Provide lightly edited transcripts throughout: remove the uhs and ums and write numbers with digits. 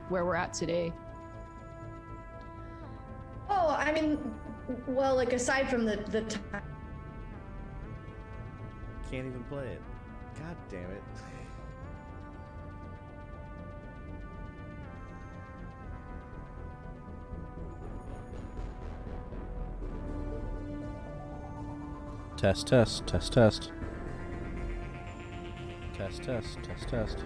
where we're at today. Oh, I mean, well, like aside from the time. Can't even play it. God damn it. Test, test, test, test. Test, test, test, test. Test, test, test, test.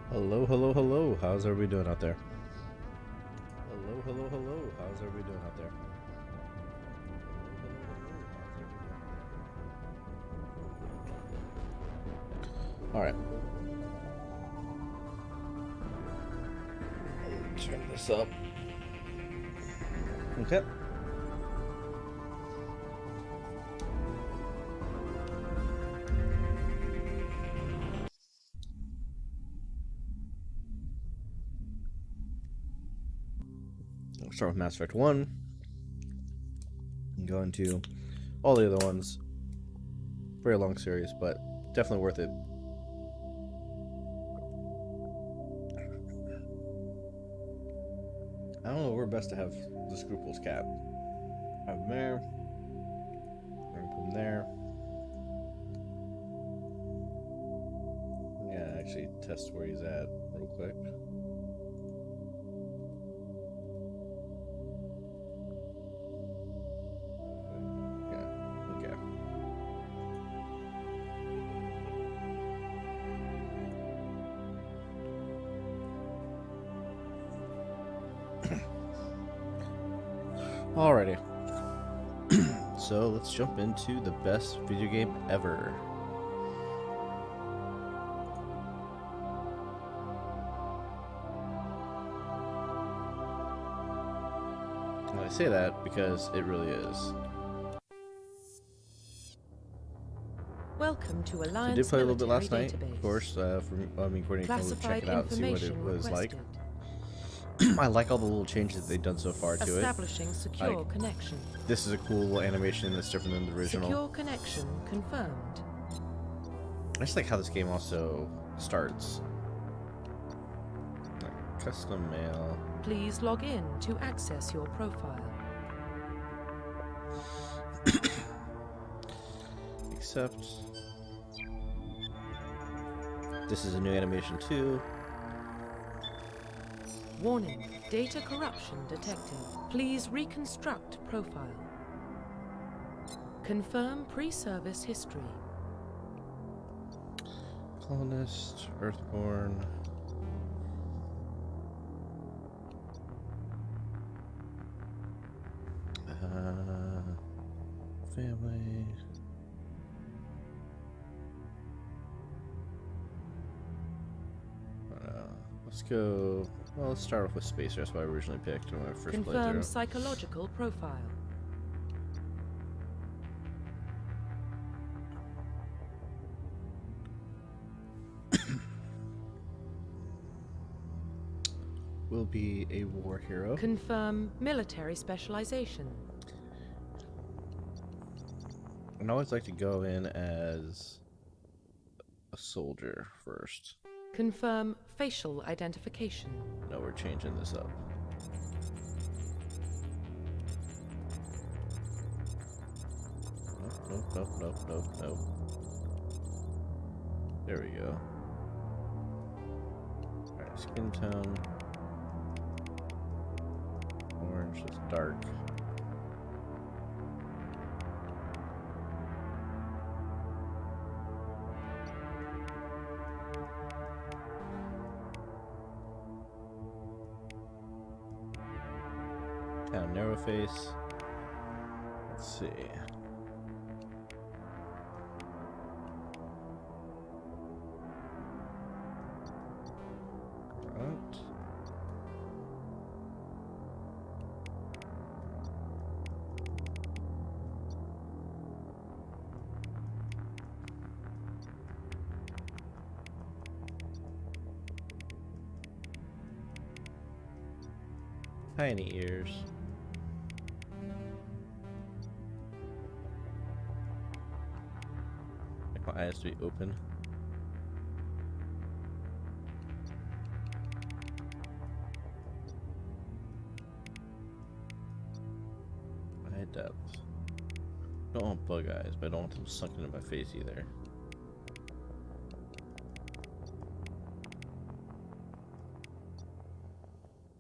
Hello, hello, hello. How's everybody doing out there? Hello, hello, hello. How's everybody doing out there? All right. Turn this up. Okay. We'll start with Mass Effect 1. And go into all the other ones. Very long series, but definitely worth it. I don't know where best to have the Scruples cat. Have him there. Bring him there. Yeah, actually test where he's at real quick. Yeah, okay. Alrighty. So let's jump into the best video game ever. And I say that because it really is. Welcome to Alliance I did play a little bit last night, database. of course. Courtney told me to check it out and see what it was like. requested. I like all the little changes that they've done so far to it. Establishing secure connection. This is a cool little animation that's different than the original. Secure connection confirmed. I just like how this game also starts. Like custom mail. Please log in to access your profile. Accept. This is a new animation too. Warning, data corruption detected. Please reconstruct profile. Confirm pre-service history. Colonist, Earthborn. Family. Let's go. Well, let's start off with Spacer. That's what I originally picked when I first Confirm playthrough. psychological profile. Will be a war hero. Confirm military specialization. And I always like to go in as a soldier first. Confirm facial identification. No, we're changing this up. Nope. There we go. Alright, skin tone. Orange is dark. Kind of narrow face. Let's see. Right. Tiny ears. Like my eyes to be open. Eye depth. Don't want bug eyes, but I don't want them sunken in my face either.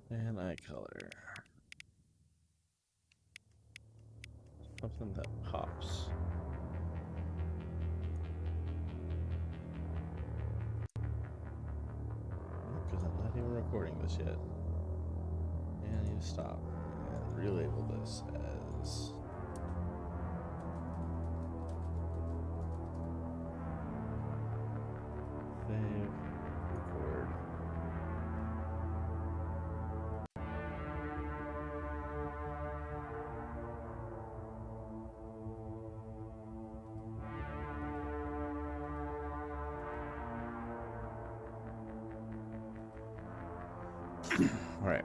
And eye color. Something that pops. Because I'm not even recording this yet. And I need to stop and relabel this as save, record. All right.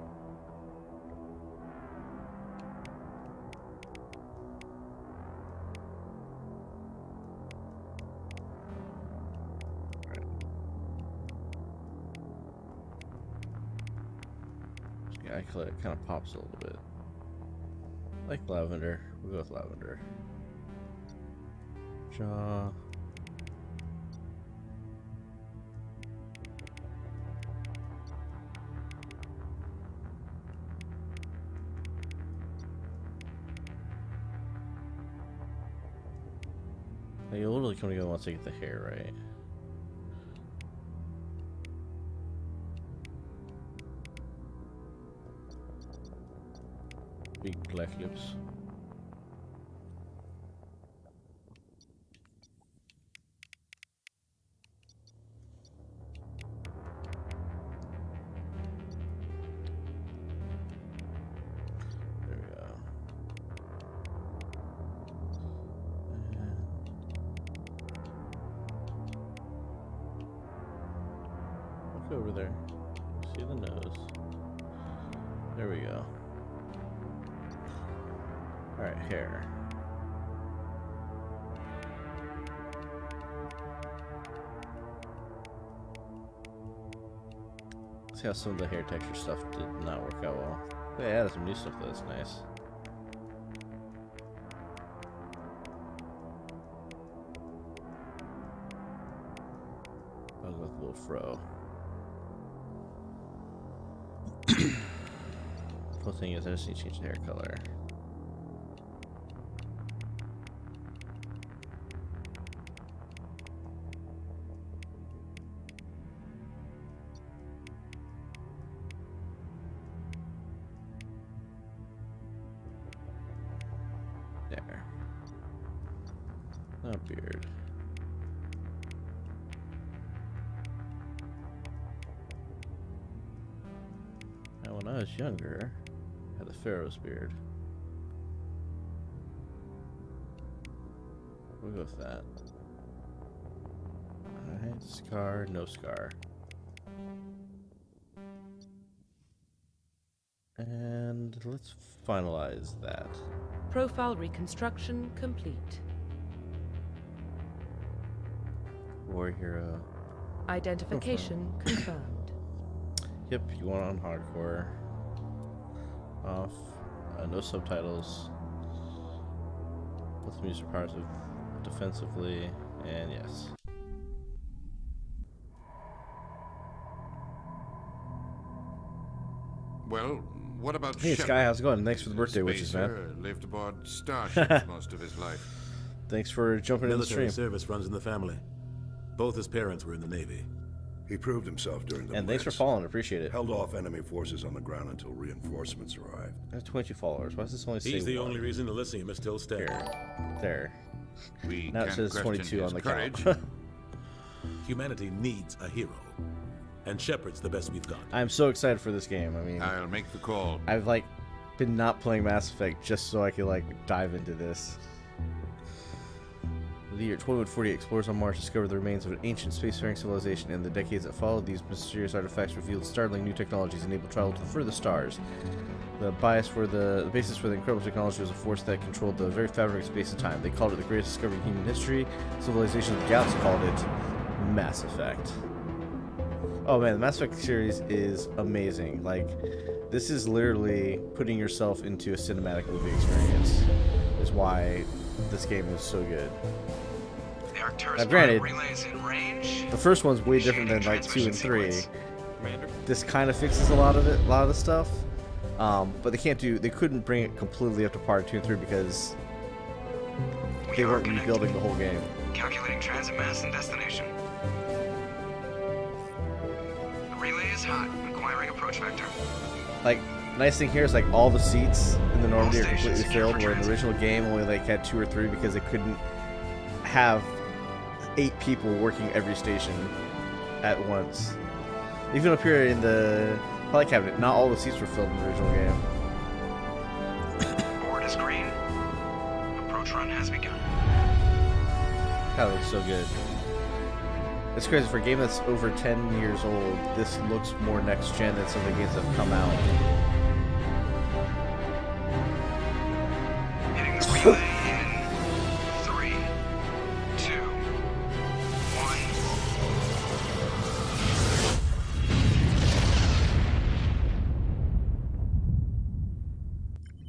Yeah, eye color kind of pops a little bit. Like lavender. We'll go with lavender. Jaw. Like, you're literally coming to go once I get the hair right. Big black lips. There we go. Look over there. See the nose. There we go. Alright, hair. See how some of the hair texture stuff did not work out well. They added some new stuff that's nice. I'll go with a little fro. Whole thing is I just need to change the hair color. There. No beard. was younger, had the Pharaoh's beard. We'll go with that. Alright, scar, no scar. And let's finalize that. Profile reconstruction complete. War hero. Identification confirmed. Yep, you want it on hardcore. Off. No subtitles. Let them use their powers defensively. And yes. Well, what about Hey Shepard? Sky, how's it going? Thanks for the birthday wishes, man. Spacer lived aboard starships most of his life. Thanks for jumping in the Military stream. service runs in the family. Both his parents were in the Navy. He proved himself during the And thanks for blitz. following, appreciate it. Held off enemy forces on the ground until reinforcements arrived. I have 22 followers. Why does this only say He's the one? only reason Elysium is still standing. There. We Now it can't says question 22 on his the courage. count. Humanity needs a hero. And Shepard's the best we've got. I'm so excited for this game. I mean, I'll make the call. I've like been not playing Mass Effect just so I could like dive into this. The year 2148, explorers on Mars discovered the remains of an ancient spacefaring civilization. In the decades that followed, these mysterious artifacts revealed startling new technologies enabled travel to the furthest stars. The basis for the incredible technology was a force that controlled the very fabric of space and time. They called it the greatest discovery in human history. Civilization of the Galaxy called it Mass Effect. Oh man, the Mass Effect series is amazing. Like, this is literally putting yourself into a cinematic movie experience. Is why this game is so good. The Arcturus Now, granted, relay is in range. the first one's way different than like 2 and 3. Commander. This kind of fixes a lot of the stuff. But they couldn't bring it completely up to par in 2 and 3 because they weren't rebuilding the whole game. Calculating transit mass and destination. The relay is hot. Acquiring approach vector. Like, nice thing here is like all the seats in the Normandy are stations completely secure filled, for where in the transit. original game only like had 2 or 3 because they couldn't have 8 people working every station at once. Even up here in the Pilot Cabinet, not all the seats were filled in the original game. Board is green. Approach run has begun. That looks so good. It's crazy for a game that's over 10 years old. This looks more next gen than some of the games that have come out. Hitting the relay in 3, 2, 1.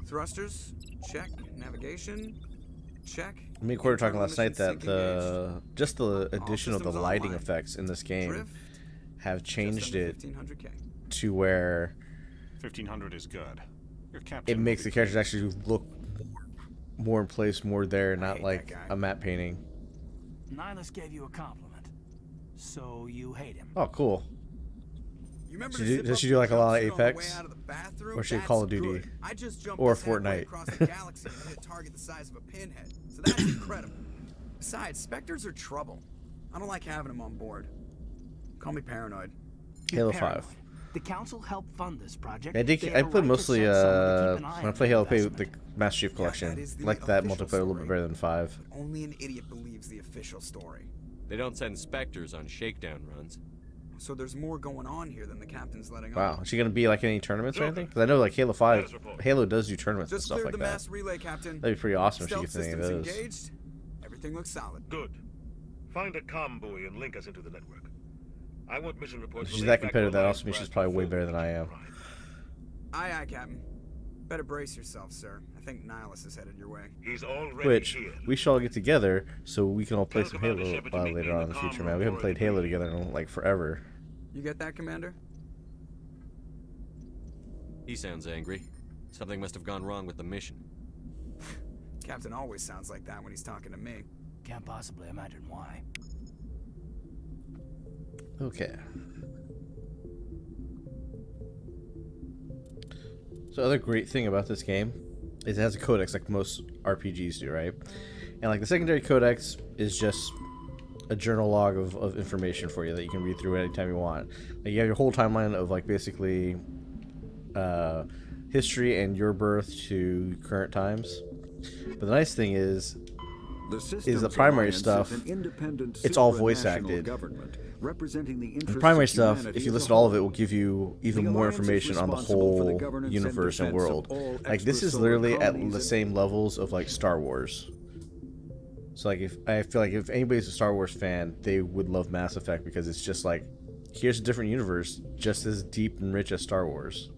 Thrusters, check. Navigation, check. Me and Corey were talking Internal last night mission that sync just the addition of the systems lighting online. effects in this game Drift, have just changed under it 1500K. to where 1500 is good. Your it captain makes will the be characters pleased. actually look more in place, more there, not hate like that guy. a matte painting. Nihilus gave you a compliment, so you hate him. Oh, cool. You remember Should to you- zip does up she the do, like, a lot of jumpsuit on the way Apex? out of the bathroom? Or should it That's Call of Duty? good. I just jumped Or this halfway Fortnite? across the galaxy and hit a target the size of a pinhead. So that's incredible. Besides, Spectres are trouble. I don't like having them on board. Call me paranoid. Halo Paranoid. 5. The council helped fund this project. I They play have a right to mostly send someone to keep an eye when I on play the Halo, I play the investment. Master Chief Yeah, Collection. that is the Like that official multiplayer a little bit story. better than 5. Only an idiot believes the official story. They don't send Spectres on shakedown runs. So there's more going on here than the captain's letting Wow, on. is she gonna be like any tournaments or anything? Because I know like Halo 5, Halo does do tournaments and Just stuff cleared like the that. mass relay, Captain. That'd be pretty awesome if she Stealth gets any of systems those. engaged. Everything looks solid. Good. Find a comm buoy and link us into the network. I want mission reports. If she's related that back to competitive, that Alliance also means she's Brad probably way before better than I we am. arrive. Aye, aye, Captain. Better brace yourself, sir. I think Nihilus is headed your way. He's already Which here. we should all get together so we can all play Tell some Commander Halo Shepard to meet me later in on in the the comm future, man. room We haven't for played a Halo debrief. together in like forever. You get that, Commander? He sounds angry. Something must have gone wrong with the mission. Captain always sounds like that when he's talking to me. Can't possibly imagine why. Okay. So other great thing about this game is it has a codex like most RPGs do, right? And like the secondary codex is just a journal log of information for you that you can read through anytime you want. Like you have your whole timeline of like basically history and your birth to current times. But the nice thing is the primary stuff, it's all voice acted. The primary stuff, if you list all of it, will give you even more information on the whole universe and world. Like, this is literally at the same levels of, like, Star Wars. So, like, I feel like if anybody's a Star Wars fan, they would love Mass Effect, because it's just like, here's a different universe, just as deep and rich as Star Wars.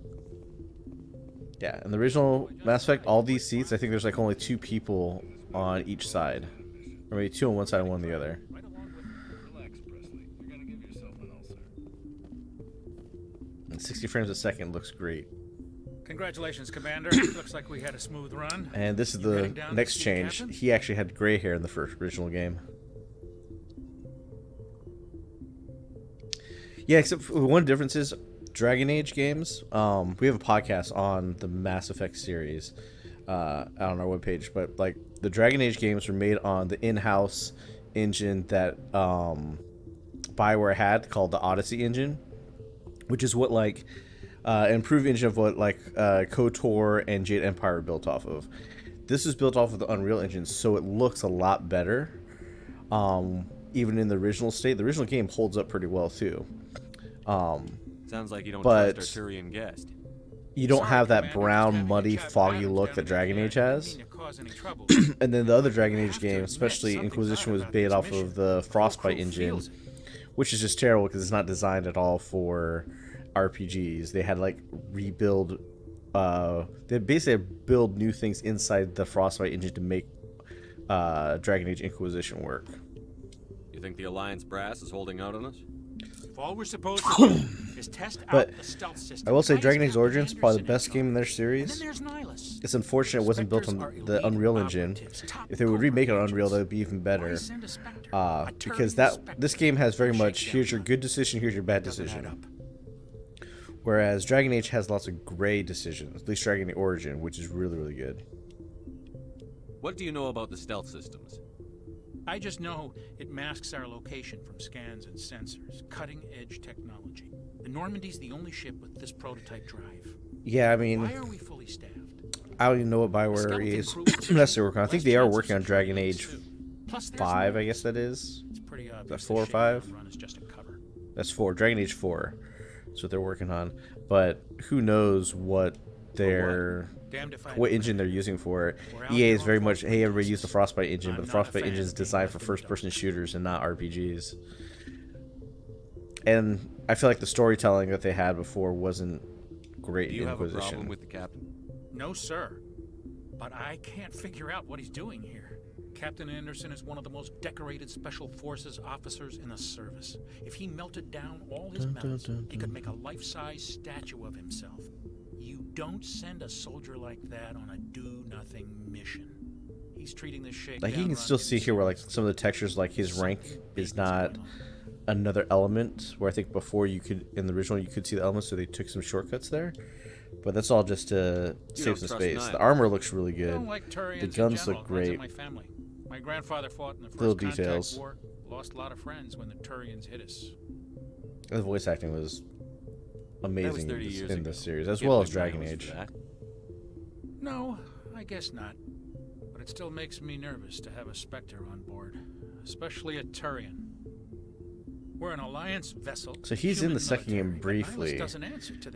Yeah, in the original Mass Effect, all these seats, I think there's like only 2 people on each side. Or maybe 2 on one side and 1 on the other. And 60 frames a second looks great. Congratulations, Commander. Looks like we had a smooth run. And this is the next change. He actually had gray hair in the first original game. Yeah, except for one difference is Dragon Age games. We have a podcast on the Mass Effect series on our webpage, but like the Dragon Age games were made on the in-house engine that BioWare had called the Odyssey engine, which is what like improved engine of what like KOTOR and Jade Empire are built off of. This is built off of the Unreal Engine, so it looks a lot better. Even in the original state, the original game holds up pretty well too. Sounds like you don't but trust our Turian guest. You don't have that brown, muddy, foggy look that Dragon Age has. And then the other Dragon Age game, especially Inquisition, was based off of the Frostbite engine, which is just terrible because it's not designed at all for RPGs. They had like rebuild, they basically build new things inside the Frostbite engine to make Dragon Age Inquisition work. You think the Alliance brass is holding out on us? All we're supposed to do is test out the stealth system. I will say Dragon Age Origins is probably the best game in their series. It's unfortunate it wasn't built on the Unreal Engine. If they would remake it on Unreal, that would be even better. Because this game has very much, here's your good decision, here's your bad decision. Whereas Dragon Age has lots of gray decisions, at least Dragon Age Origin, which is really, really good. What do you know about the stealth systems? I just know it masks our location from scans and sensors. Cutting-edge technology. The Normandy's the only ship with this prototype drive. Yeah, I mean, why are we fully staffed? I don't even know what BioWare is unless they're working on. I think they are working on Dragon Age 5, I guess that is. It's pretty obvious. That's 4 or 5? That's 4. Dragon Age 4. That's what they're working on. But who knows what what engine they're using for it. EA is very much, hey, everybody use the Frostbite engine, but the Frostbite engine is designed for first-person shooters and not RPGs. And I feel like the storytelling that they had before wasn't great in Inquisition. Do you have a problem with the captain? No, sir. But I can't figure out what he's doing here. Captain Anderson is one of the most decorated Special Forces officers in the service. If he melted down all his melons, he could make a life-size statue of himself. You don't send a soldier like that on a do-nothing mission. He's treating this shakedown. Like, you can still see here where like some of the textures, like his rank is not another element, where I think before you could, in the original, you could see the elements, so they took some shortcuts there. But that's all just to save some space. The armor looks really good. The guns look great. My grandfather fought in the Little First details. Contact War. Lost a lot of friends when the Turians hit us. The voice acting was amazing in this series, as well as Dragon Age. No, I guess not. But it still makes me nervous to have a Spectre on board, especially a Turian. We're an Alliance vessel. So he's in the second game briefly,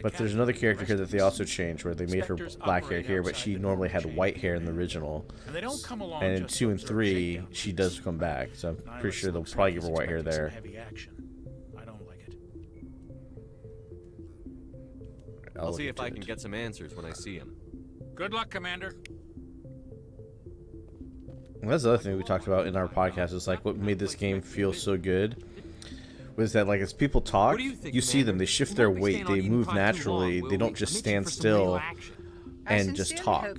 but there's another character here that they also changed, where they made her black hair here, but she normally had white hair in the original. And in 2 and 3, she does come back, so I'm pretty sure they'll probably give her white hair there. I don't like it. I'll see if I can get some answers when I see him. Good luck, Commander. Well, that's the other thing we talked about in our podcast, is like what made this game feel so good was that, like, as people talk, you see them, they shift their weight, they move naturally, they don't just stand still and just talk.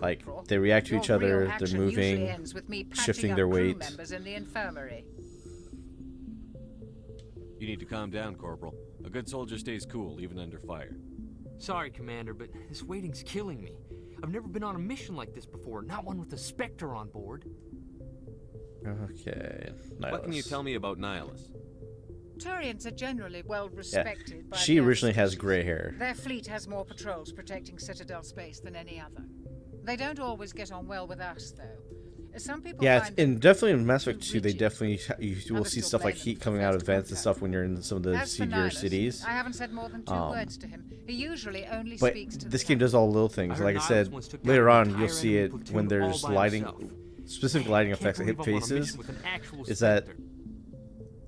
Like, they react to each other, they're moving, shifting their weight. You need to calm down, Corporal. A good soldier stays cool, even under fire. Sorry, Commander, but this waiting's killing me. I've never been on a mission like this before, not one with a Spectre on board. Okay, Nihilus. What can you tell me about Nihilus? Turians are generally well respected by She the other originally has species. gray hair. Their fleet has more patrols protecting Citadel space than any other. They don't always get on well with us, though. Some people Yeah, find and definitely in Mass Effect 2, they rigid. definitely you will Others see still stuff like blame them heat for coming out of first vents and contact. stuff when you're in some of the As for seedier Nihilus, cities. I haven't said more than 2 words to him. He usually only But speaks to this the game does all little things. I heard Like I Nihilus said, once took down later an on entire you'll see enemy it platoon when all there's by lighting, himself. specific Man, lighting I can't effects that hit believe I'm on a faces. mission with an actual Is that Spectre.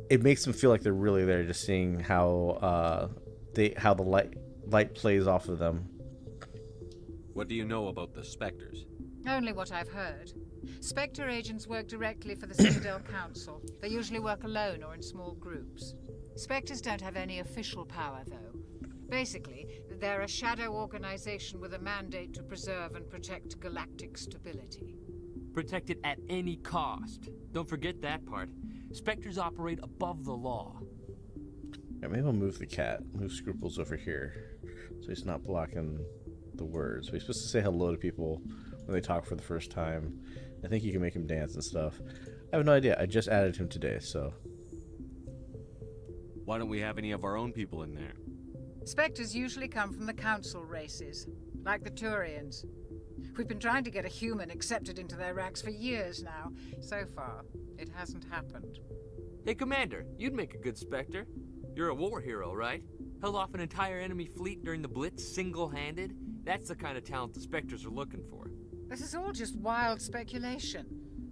it makes them feel like they're really there, just seeing how how the light plays off of them. What do you know about the Spectres? Only what I've heard. Spectre agents work directly for the Citadel Council. They usually work alone or in small groups. Spectres don't have any official power, though. Basically, they're a shadow organization with a mandate to preserve and protect galactic stability. Protect it at any cost. Don't forget that part. Spectres operate above the law. Yeah, maybe I'll move the cat. Move Scruples over here, so he's not blocking the words. But he's supposed to say hello to people when they talk for the first time. I think you can make him dance and stuff. I have no idea. I just added him today, so. Why don't we have any of our own people in there? Spectres usually come from the Council races, like the Turians. We've been trying to get a human accepted into their ranks for years now. So far, it hasn't happened. Hey, Commander, you'd make a good Spectre. You're a war hero, right? Held off an entire enemy fleet during the Blitz single-handed? That's the kind of talent the Spectres are looking for. This is all just wild speculation.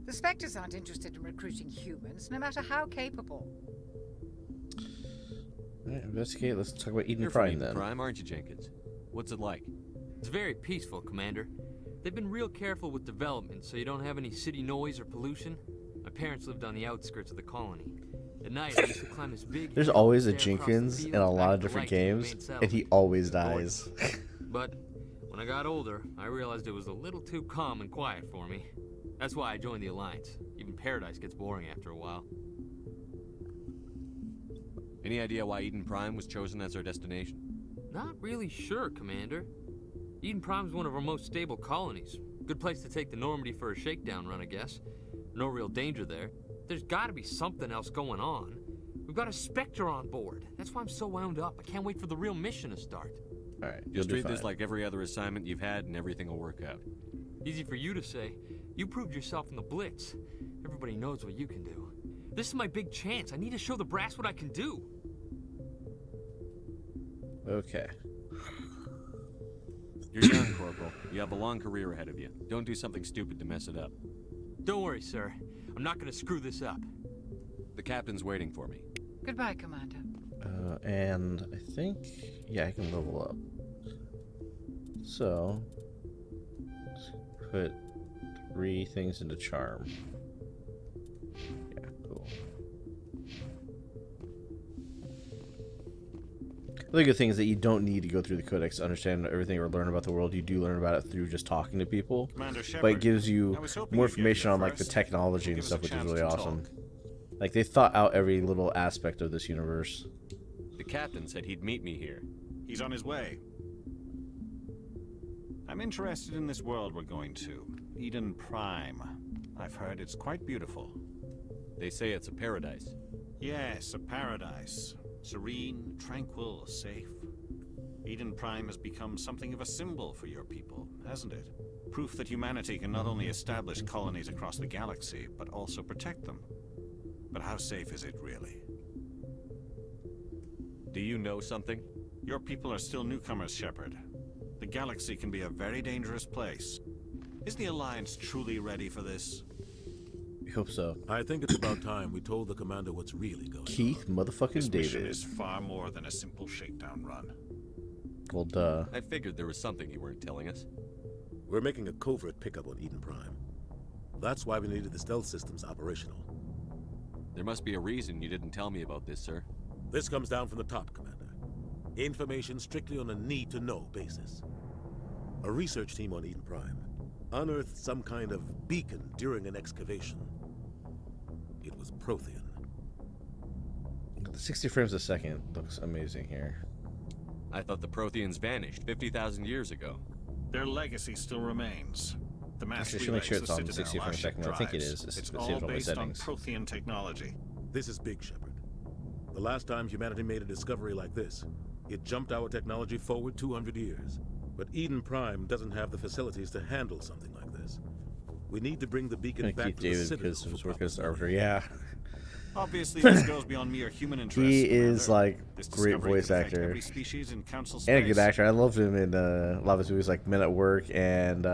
The Spectres aren't interested in recruiting humans, no matter how capable. Alright, investigate. Let's talk about Eden You're from Prime Eden then. Prime, aren't you, Jenkins? What's it like? It's very peaceful, Commander. They've been real careful with development, so you don't have any city noise or pollution. My parents lived on the outskirts of the colony. At night, I used to climb this big There's hill always a and stare across the Jenkins in fields a back lot to of the different lights of the games, main and settlement. he always Gorgeous. dies. But when I got older, I realized it was a little too calm and quiet for me. That's why I joined the Alliance. Even Paradise gets boring after a while. Any idea why Eden Prime was chosen as our destination? Not really sure, Commander. Eden Prime's one of our most stable colonies. Good place to take the Normandy for a shakedown run, I guess. No real danger there. There's gotta be something else going on. We've got a Spectre on board. That's why I'm so wound up. I can't wait for the real mission to start. Alright, you'll Just do treat this fine. like every other assignment you've had and everything will work out. Easy for you to say. You proved yourself in the Blitz. Everybody knows what you can do. This is my big chance. I need to show the brass what I can do. Okay. You're young, Corporal. You have a long career ahead of you. Don't do something stupid to mess it up. Don't worry, sir. I'm not gonna screw this up. The captain's waiting for me. Goodbye, Commander. And I think, yeah, I can level up. So, let's put 3 things into charm. Yeah, cool. The other good thing is that you don't need to go through the codex to understand everything or learn about the world. You do learn about it through just talking to people. Commander But Shepard, it gives you I was hoping more you'd get information here on like the first. technology and Give us a stuff, which is chance really to awesome. talk. Like they thought out every little aspect of this universe. The captain said he'd meet me here. He's on his way. I'm interested in this world we're going to. Eden Prime. I've heard it's quite beautiful. They say it's a paradise. Yes, a paradise. Serene, tranquil, safe. Eden Prime has become something of a symbol for your people, hasn't it? Proof that humanity can not only establish colonies across the galaxy, but also protect them. But how safe is it really? Do you know something? Your people are still newcomers, Shepard. The galaxy can be a very dangerous place. Is the Alliance truly ready for this? I hope so. I think it's about time we told the commander what's really going Keith motherfucking This mission David. is far more than a simple shakedown run. Well, duh. I figured there was something you weren't telling us. We're making a covert pickup on Eden Prime. That's why we needed the stealth systems operational. There must be a reason you didn't tell me about this, sir. This comes down from the top, Commander. Information strictly on a need-to-know basis. A research team on Eden Prime unearthed some kind of beacon during an excavation. It was Prothean. The 60 frames a second looks amazing here. I thought the Protheans vanished 50,000 years ago. Their legacy still remains. The mass Actually, should make sure relays it's the on Citadel 60 frames a Ashik second. I think it drives. is. It's It's saved all on my based on settings. Prothean technology. This is Big Shepard. The last time humanity made a discovery like this, it jumped our technology forward 200 years. But Eden Prime doesn't have the facilities to handle something like this. We need to bring the beacon Gonna back keep to the David Citadel. because of his work as arbiter. Yeah. Obviously, this goes beyond mere human interest. He is Commander. like This great discovery voice could affect actor every species in Council and a space. good actor. I loved him in a lot of his movies like Men at Work, and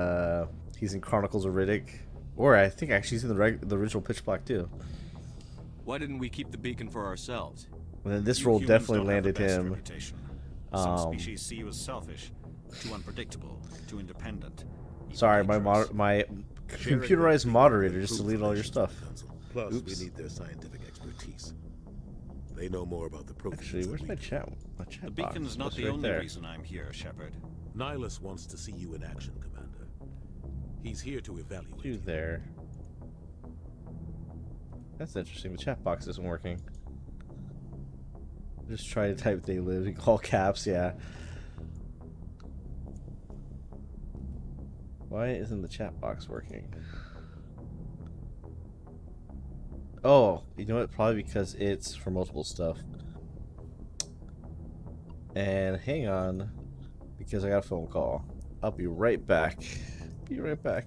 he's in Chronicles of Riddick, or I think actually he's in the original Pitch Black too. Why didn't we keep the beacon for ourselves? And then this You role humans definitely don't have the landed best him. reputation. Some species see you as selfish, too unpredictable, too independent. even Sorry, my dangerous. my computerized moderator just deleted all your stuff. Plus, Oops. we need their scientific expertise. They know more about the proteins. Actually, than where's we my do. chat? My chat The box. beacon's not It's the right only there. reason I'm here, Shepard. Nihilus wants to see you in action, Commander. He's here to evaluate You you. there. That's interesting. The chat box isn't working. Just try to type "they live" in all caps. Yeah. Why isn't the chat box working? Oh, you know what? Probably because it's for multiple stuff. And hang on, because I got a phone call. I'll be right back. Be right back.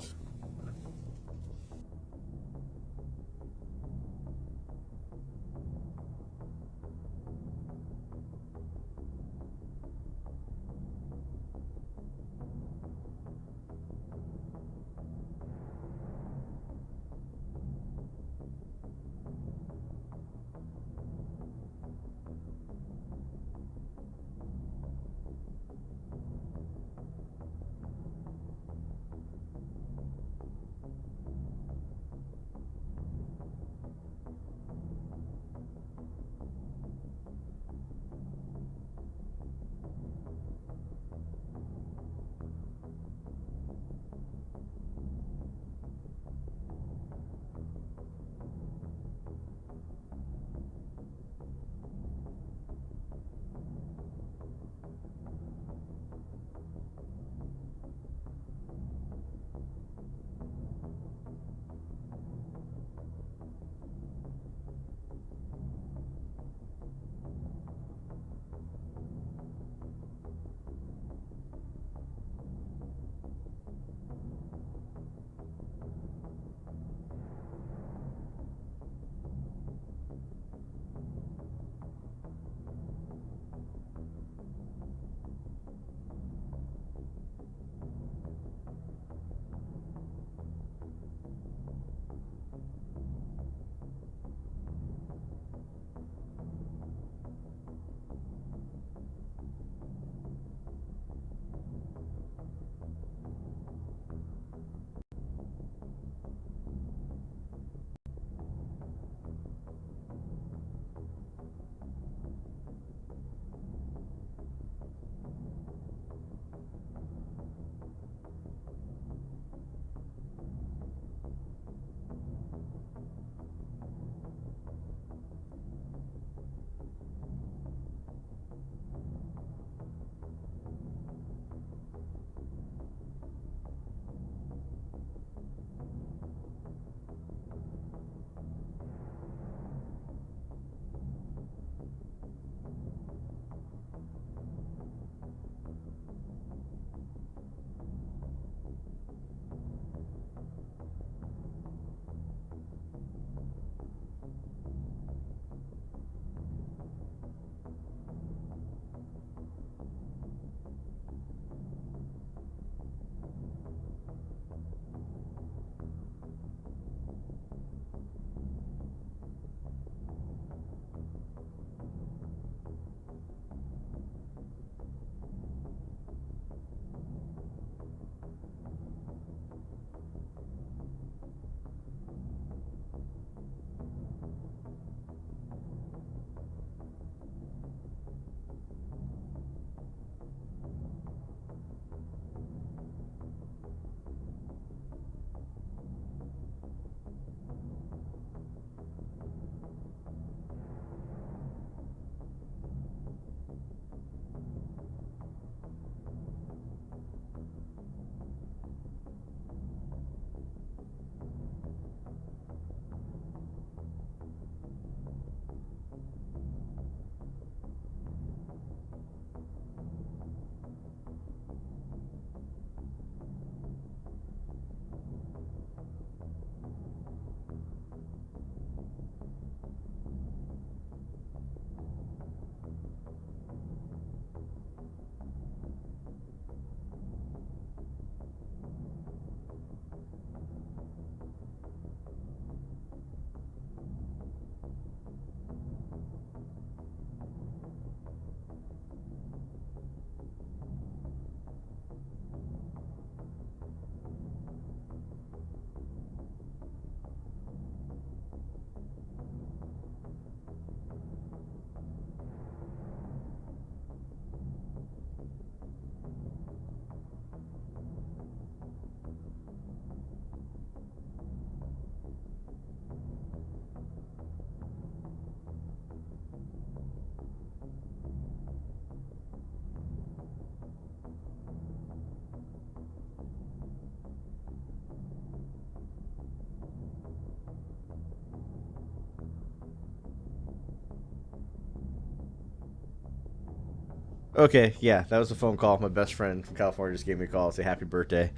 Okay, yeah, that was a phone call. My best friend from California just gave me a call to say happy birthday.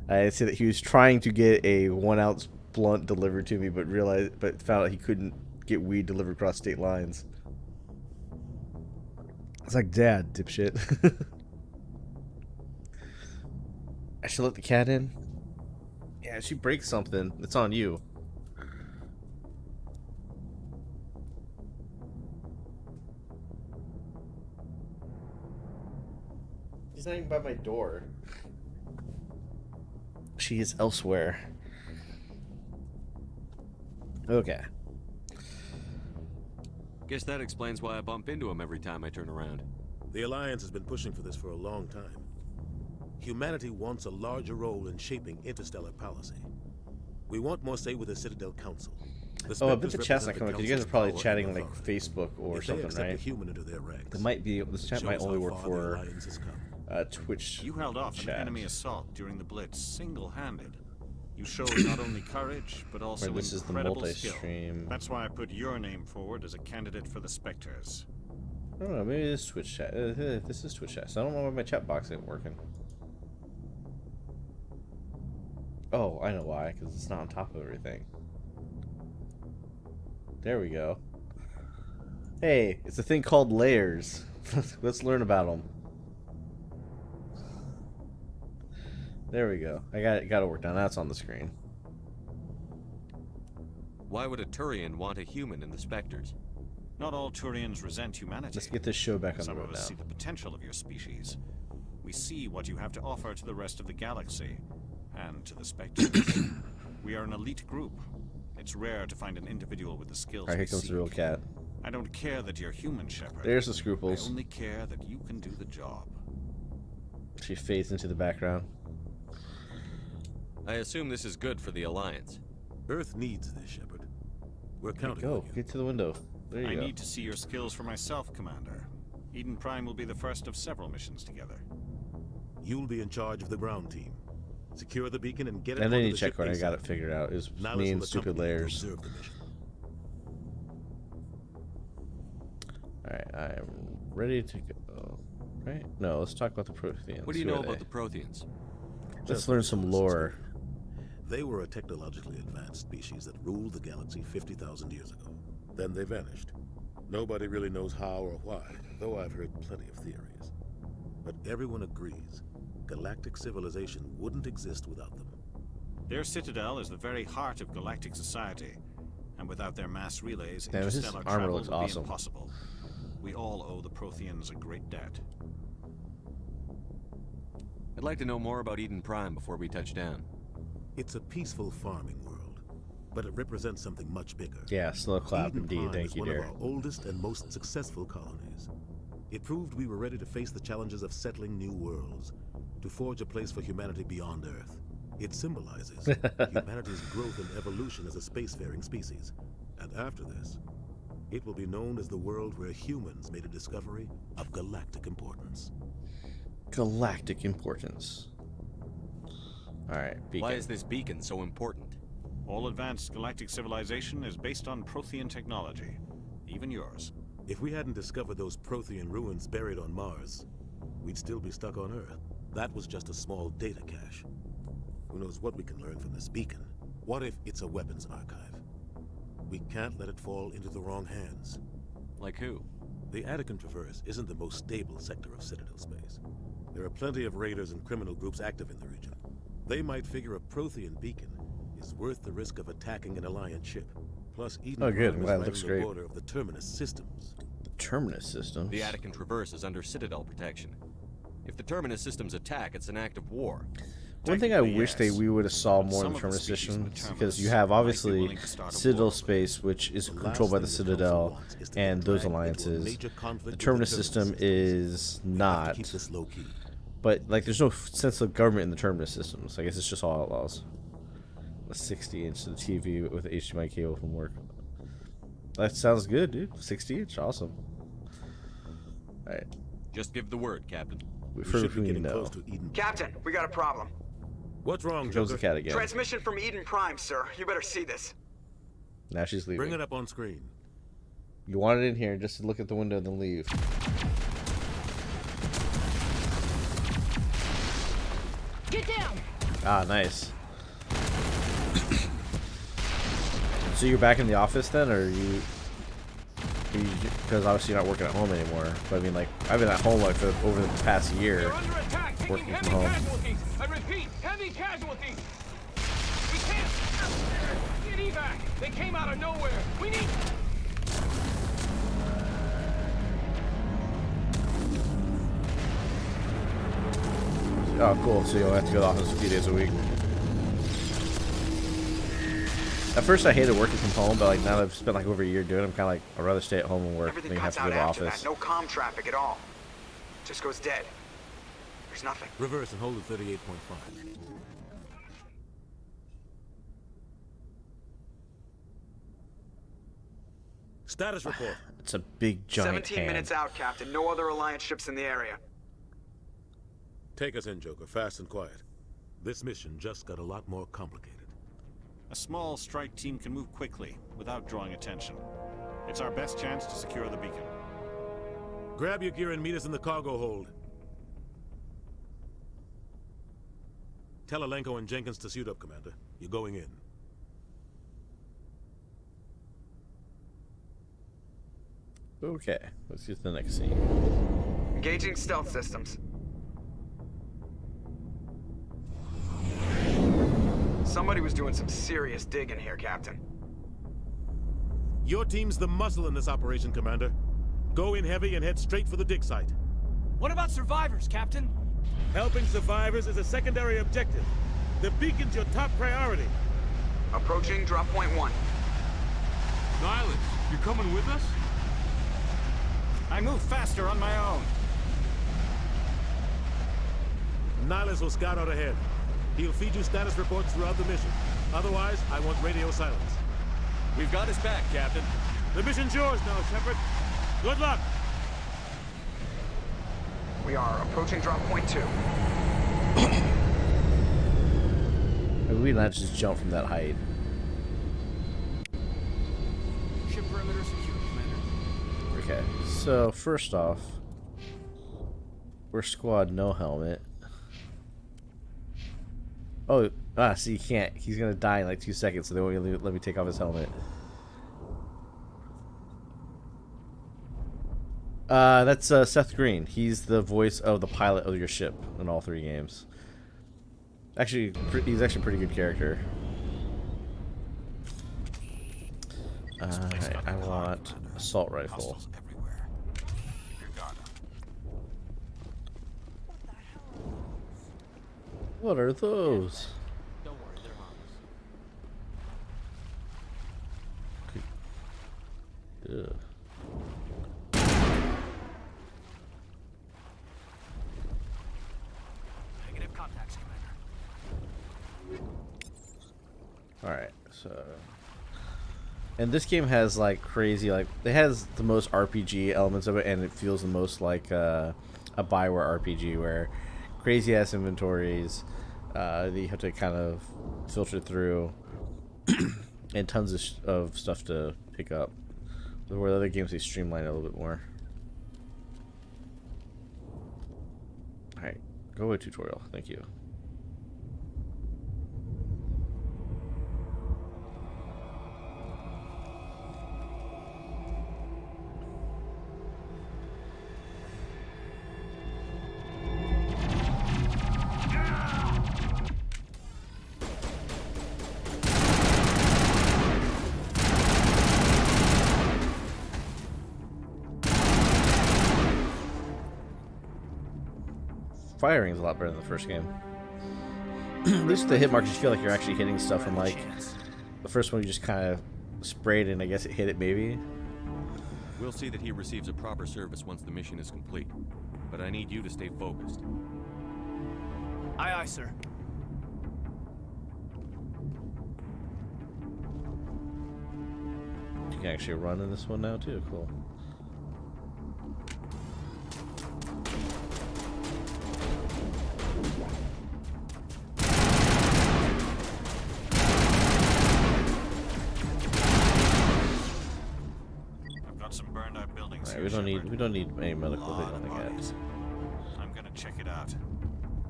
I said that he was trying to get a 1 ounce blunt delivered to me, but found out he couldn't get weed delivered across state lines. It's like, Dad, dipshit. I should let the cat in. Yeah, if she breaks something, it's on you. She's not even by my door. She is elsewhere. Okay. Guess that explains why I bump into him every time I turn around. The Alliance has been pushing for this for a long time. Humanity wants a larger role in shaping interstellar policy. We want more say with the Citadel Council. Oh, I bet the chat's not coming because you guys are probably chatting on like Facebook or something, right? It might be. This chat might only work for Twitch. You held off chat. an enemy assault during the Blitz single-handed. You showed not only courage, but also Right, this is the incredible skill. multi-stream. That's why I put your name forward as a candidate for the Spectres. I don't know. Maybe this is Twitch chat. This is Twitch chat. So I don't know why my chat box ain't working. Oh, I know why. Because it's not on top of everything. There we go. Hey, it's a thing called layers. Let's learn about them. There we go. I got it worked out. Now it's on the screen. Why would a Turian want a human in the Spectres? Not all Turians resent humanity. Let's get this show back on the Some road of now. us see the potential of your species. We see what you have to offer to the rest of the galaxy, and to the Spectres. We are an elite group. It's rare to find an individual with the skills. Alright, here we comes seek. the real cat. I don't care that you're human, Shepard. There's the scruples. I only care that you can do the job. She fades into the background. I assume this is good for the Alliance. Earth needs this, Shepard. We're counting Go, on you. get to the window. There you I go. need to see your skills for myself, Commander. Eden Prime will be the first of several missions together. You'll be in charge of the ground team. Secure the beacon and get it. And then onto you the check ship when I got ASAP. it figured out. It was Niles me will and stupid accompany you to layers. observe the mission. Alright, I'm ready to go. Right? No, let's talk about the Protheans. What do you Who know are about they? the Protheans? Let's learn some lore. They were a technologically advanced species that ruled the galaxy 50,000 years ago. Then they vanished. Nobody really knows how or why, though I've heard plenty of theories. But everyone agrees, galactic civilization wouldn't exist without them. Their citadel is the very heart of galactic society, and without their mass relays, Damn, his interstellar armor travel looks would awesome. be impossible. We all owe the Protheans a great debt. I'd like to know more about Eden Prime before we touch down. It's a peaceful farming world, but it represents something much bigger. Yeah, slow clap Eden indeed. Prime Thank is you, one dear. of our oldest and most successful colonies. It proved we were ready to face the challenges of settling new worlds, to forge a place for humanity beyond Earth. It symbolizes humanity's growth and evolution as a spacefaring species. And after this, it will be known as the world where humans made a discovery of galactic importance. Galactic importance. Alright, beacon. Why is this beacon so important? All advanced galactic civilization is based on Prothean technology, even yours. If we hadn't discovered those Prothean ruins buried on Mars, we'd still be stuck on Earth. That was just a small data cache. Who knows what we can learn from this beacon? What if it's a weapons archive? We can't let it fall into the wrong hands. Like who? The Attican Traverse isn't the most stable sector of Citadel space. There are plenty of raiders and criminal groups active in the region. They might figure a Prothean beacon is worth the risk of attacking an Alliance ship. Plus, Eden Oh, good. Prime is Wow, right looks on the great. border of the Terminus systems. The Terminus system. The Attican Traverse is under Citadel protection. If the Terminus systems attack, it's an act of war. One thing I Technically, wish yes. we would have saw But more in some the of the Terminus species in the systems, because Terminus you have might be obviously willing to start a Citadel war. space, which is The controlled by the last thing the Council Citadel, wants is to and get those dragged into a alliances. major conflict The with Terminus the system systems. is We have to not, keep this low key. but like there's no sense of government in the Terminus systems. I guess it's just all outlaws. A 60-inch to the TV with an HDMI cable from work. That sounds good, dude. 60-inch, awesome. All right, Just give the word, Captain. We for should who be you getting know. close to Eden. Captain, we got a problem. What's wrong, Here comes Joker? the cat again. Transmission from Eden Prime, sir. You better see this. Now she's leaving. Bring it up on screen. You want it in here just to look at the window and then leave. Ah, nice. So you're back in the office then, or are you because obviously you're not working at home anymore. But I mean, like, I've been at home like for over the past year, working from home. I repeat, heavy casualties. We can't get evac. They came out of nowhere. We need. Oh, cool. So you'll have to go to the office a few days a week. At first, I hated working from home, but like now that I've spent like over a year doing it, I'm kind of like, I'd rather stay at home and work Everything than have cuts to go out to the after office. that. No comm traffic at all. Just goes dead. There's nothing. Reverse and hold at 38.5. Status report. It's a big giant 17 hand. minutes out, Captain. No other Alliance ships in the area. Take us in, Joker, fast and quiet. This mission just got a lot more complicated. A small strike team can move quickly, without drawing attention. It's our best chance to secure the beacon. Grab your gear and meet us in the cargo hold. Tell Alenko and Jenkins to suit up, Commander. You're going in. Okay, let's get to the next scene. Engaging stealth systems. Somebody was doing some serious digging here, Captain. Your team's the muscle in this operation, Commander. Go in heavy and head straight for the dig site. What about survivors, Captain? Helping survivors is a secondary objective. The beacon's your top priority. Approaching drop point 1. Nihilus, you coming with us? I move faster on my own. Nihilus will scout out ahead. He'll feed you status reports throughout the mission. Otherwise, I want radio silence. We've got his back, Captain. The mission's yours now, Shepard. Good luck. We are approaching drop point 2. Maybe we not just jump from that height. Ship perimeter secure, Commander. Okay, so first off, we're squad no helmet. Oh, so you can't. He's gonna die in like 2 seconds, so they won't let me take off his helmet. That's Seth Green. He's the voice of the pilot of your ship in all 3 games. Actually, he's actually a pretty good character. Alright, I want assault rifle. What are those? Don't worry, they're harmless. Ugh. Negative contacts, Commander. Alright, so... And this game has, like, crazy, like... It has the most RPG elements of it, and it feels the most like a Bioware RPG, where crazy-ass inventories that you have to kind of filter through, and tons of stuff to pick up. Where the other games, they streamline it a little bit more. Alright, go with tutorial. Thank you. Firing is a lot better than the first game. At least the hit markers, you feel like you're actually hitting stuff, and like the first one you just kind of sprayed and I guess it hit it maybe. We'll see that he receives a proper service once the mission is complete. But I need you to stay focused. Aye, aye, sir. You can actually run in this one now too, cool. I've got some burned out buildings Alright, here, we don't need any medical Lot equipment of like that. bodies. I'm gonna check it out.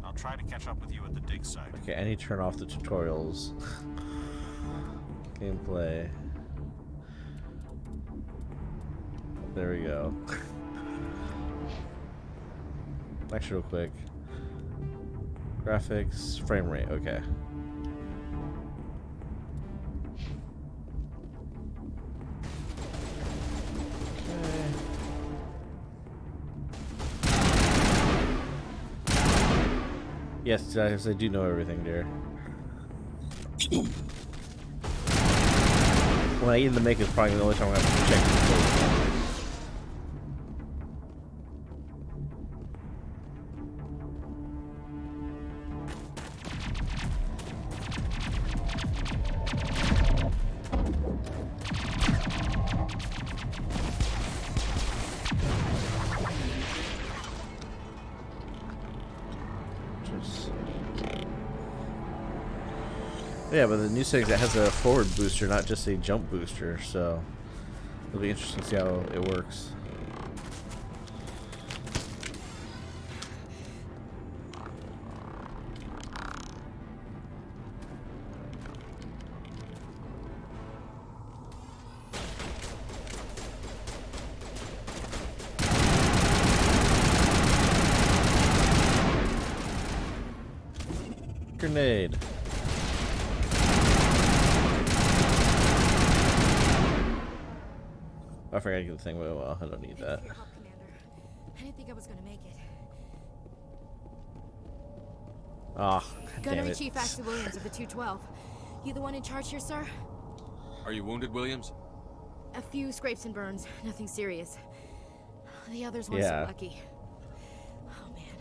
I'll try to catch up with you at the dig site. Okay, I need to turn off the tutorials. Gameplay. There we go. Actually, real quick. Graphics, frame rate, okay. Yes, I do know everything, dear. When I eat in the make is probably the only time I'm going to have to check the code. Yeah, but the new setting that has a forward booster, not just a jump booster, so it'll be interesting to see how it works. Grenade. I forgot to get the thing. Well, I don't need that. I didn't think I was gonna make it. Ah, damn Gunnery it. Chief Axel Williams of the 212. You the one in charge here, sir? Are you wounded, Williams? A few scrapes and burns, nothing serious. The others weren't Yeah. so lucky. Oh man.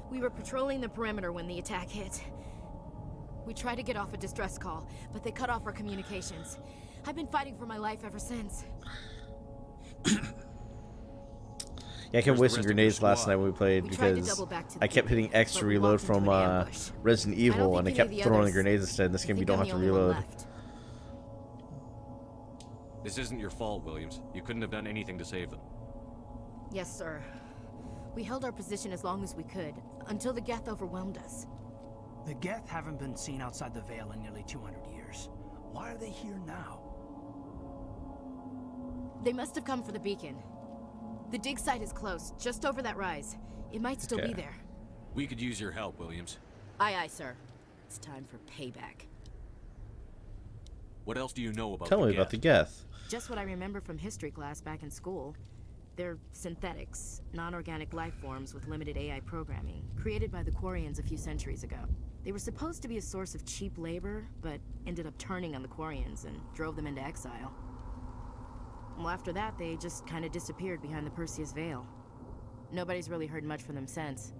We were patrolling the perimeter when the attack hit. We tried to get off a distress call, but they cut off our communications. I've been fighting for my life ever since. Yeah, I kept wasting grenades last night when we played because I kept hitting X to reload from Resident Evil, and I kept throwing grenades instead. In this game, you don't have to reload. This isn't your fault, Williams. You couldn't have done anything to save them. Yes, sir. We held our position as long as we could, until the Geth overwhelmed us. The Geth haven't been seen outside the Veil in nearly 200 years. Why are they here now? They must have come for the beacon. The dig site is close, just over that rise. It might still be there. We could use your help, Williams. Aye, aye, sir. It's time for payback. What else do you know about Tell me about the Geth. Just what I remember from history class back in school. They're synthetics, non-organic life forms with limited AI programming, created by the Quarians a few centuries ago. They were supposed to be a source of cheap labor, but ended up turning on the Quarians and drove them into exile. Well, after that, they just kind of disappeared behind the Perseus Veil. Nobody's really heard much from them since.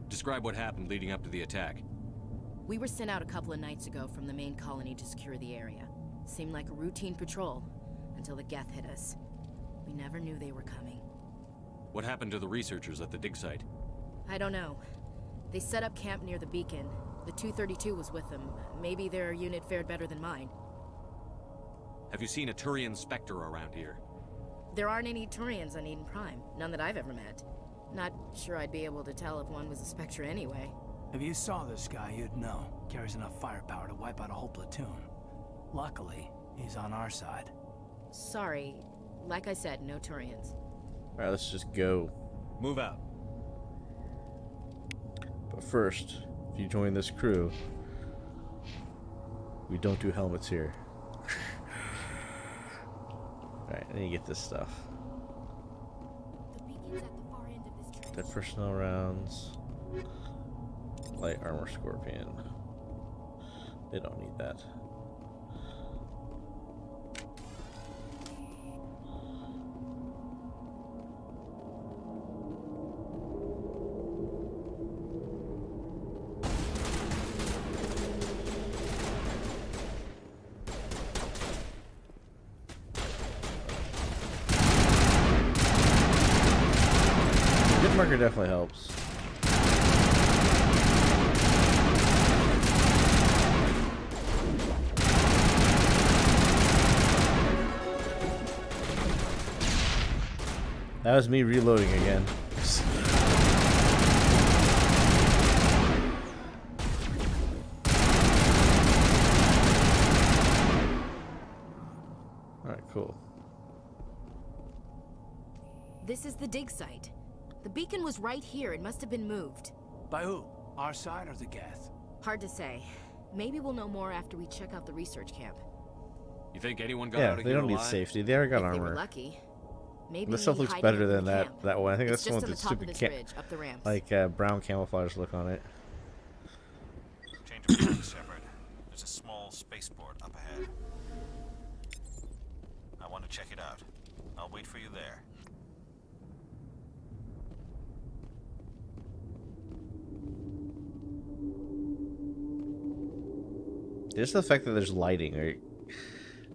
Describe what happened leading up to the attack. We were sent out a couple of nights ago from the main colony to secure the area. Seemed like a routine patrol, until the Geth hit us. We never knew they were coming. What happened to the researchers at the dig site? I don't know. They set up camp near the beacon. The 232 was with them. Maybe their unit fared better than mine. Have you seen a Turian Spectre around here? There aren't any Turians on Eden Prime. None that I've ever met. Not sure I'd be able to tell if one was a Spectre anyway. If you saw this guy, you'd know. Carries enough firepower to wipe out a whole platoon. Luckily, he's on our side. Sorry. Like I said, no Turians. Alright, let's just go. Move out. But first, if you join this crew, we don't do helmets here. Alright, I need to get this stuff. Dead personnel rounds. Light armor scorpion. They don't need that. Marker definitely helps. That was me reloading again. This is the dig site. The beacon was right here. It must have been moved. By who? Our side or the Geth? Hard to say. Maybe we'll know more after we check out the research camp. You think anyone got Yeah, out of they here don't need alive? safety. They already got If they were armor. lucky. Maybe This stuff looks hiding better up in than the that camp. that one. I think It's that's the one just with the on the top of stupid this ridge, up the ramps. like brown camouflage look on it. Change of plan, Shepard. There's a small spaceport up ahead. I want to check it out. I'll wait for you there. Just the fact that there's lighting, right?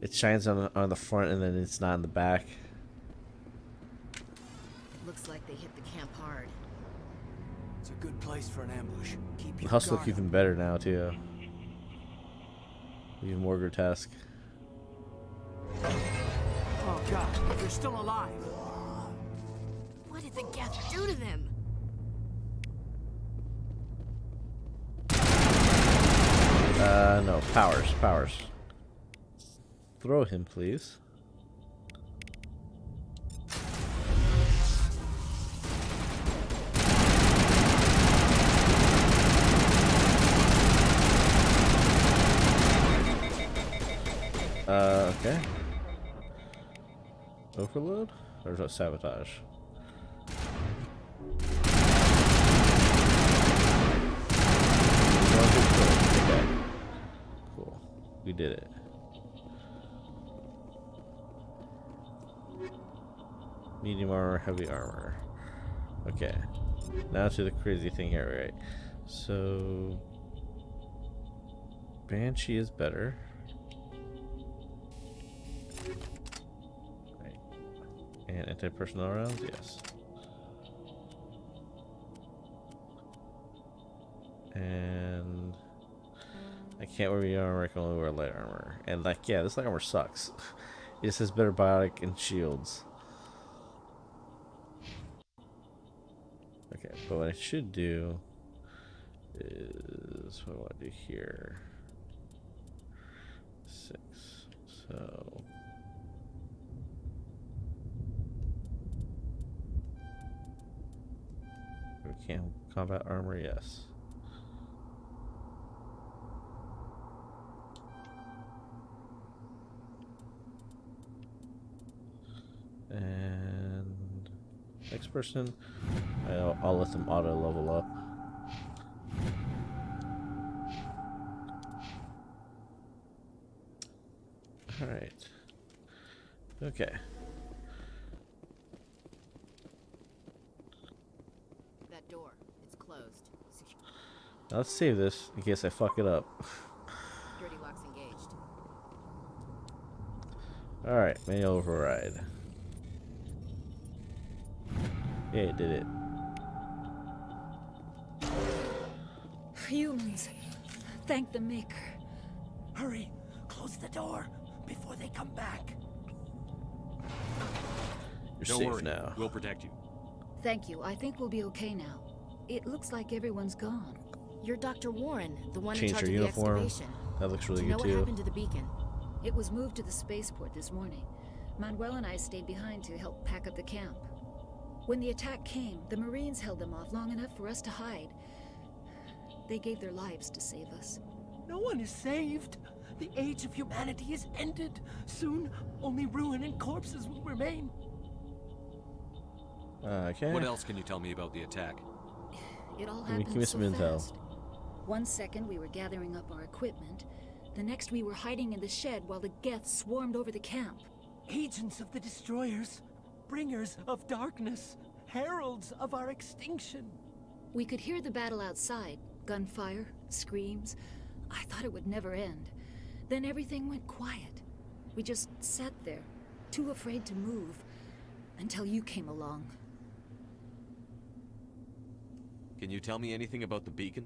It shines on the front and then it's not in the back. Looks like they hit the camp hard. It's a good place for an ambush. Keep The your house guard look even better now too. Even more grotesque. up. Oh God, they're still alive. What did the Geth do to them? No, powers. Throw him, please. Okay. Overload? Or is that sabotage? Okay. Cool. We did it. Medium armor, heavy armor. Okay. Now to the crazy thing here, right? So Banshee is better. Right. And anti-personnel rounds, yes. And I can't wear medium armor, I can only wear light armor. And like, yeah, this light armor sucks. It just has better biotic and shields. Okay, but what I should do is what do I want to do here? 6. So we can combat armor, yes. And next person, I'll let them auto level up. All right. Okay. That door, it's closed. Now let's save this in case I fuck it up. Security locks engaged. All right, manual override. Yeah, it did it. Humans, thank the Maker. Hurry, close the door before they come back. You're Don't safe worry, now. we'll protect you. Thank you. I think we'll be okay now. It looks like everyone's gone. You're Dr. Warren, the one in Changed charge her of the uniform. excavation. That looks really Do you know good what too. happened to the beacon? It was moved to the spaceport this morning. Manuel and I stayed behind to help pack up the camp. When the attack came, the Marines held them off long enough for us to hide. They gave their lives to save us. No one is saved. The age of humanity is ended. Soon, only ruin and corpses will remain. Okay. What else can you tell me about the attack? It all Give me happened some so intel. fast. 1 second we were gathering up our equipment. The next we were hiding in the shed while the Geth swarmed over the camp. Agents of the destroyers, bringers of darkness, heralds of our extinction. We could hear the battle outside. Gunfire, screams. I thought it would never end. Then everything went quiet. We just sat there, too afraid to move, until you came along. Can you tell me anything about the beacon?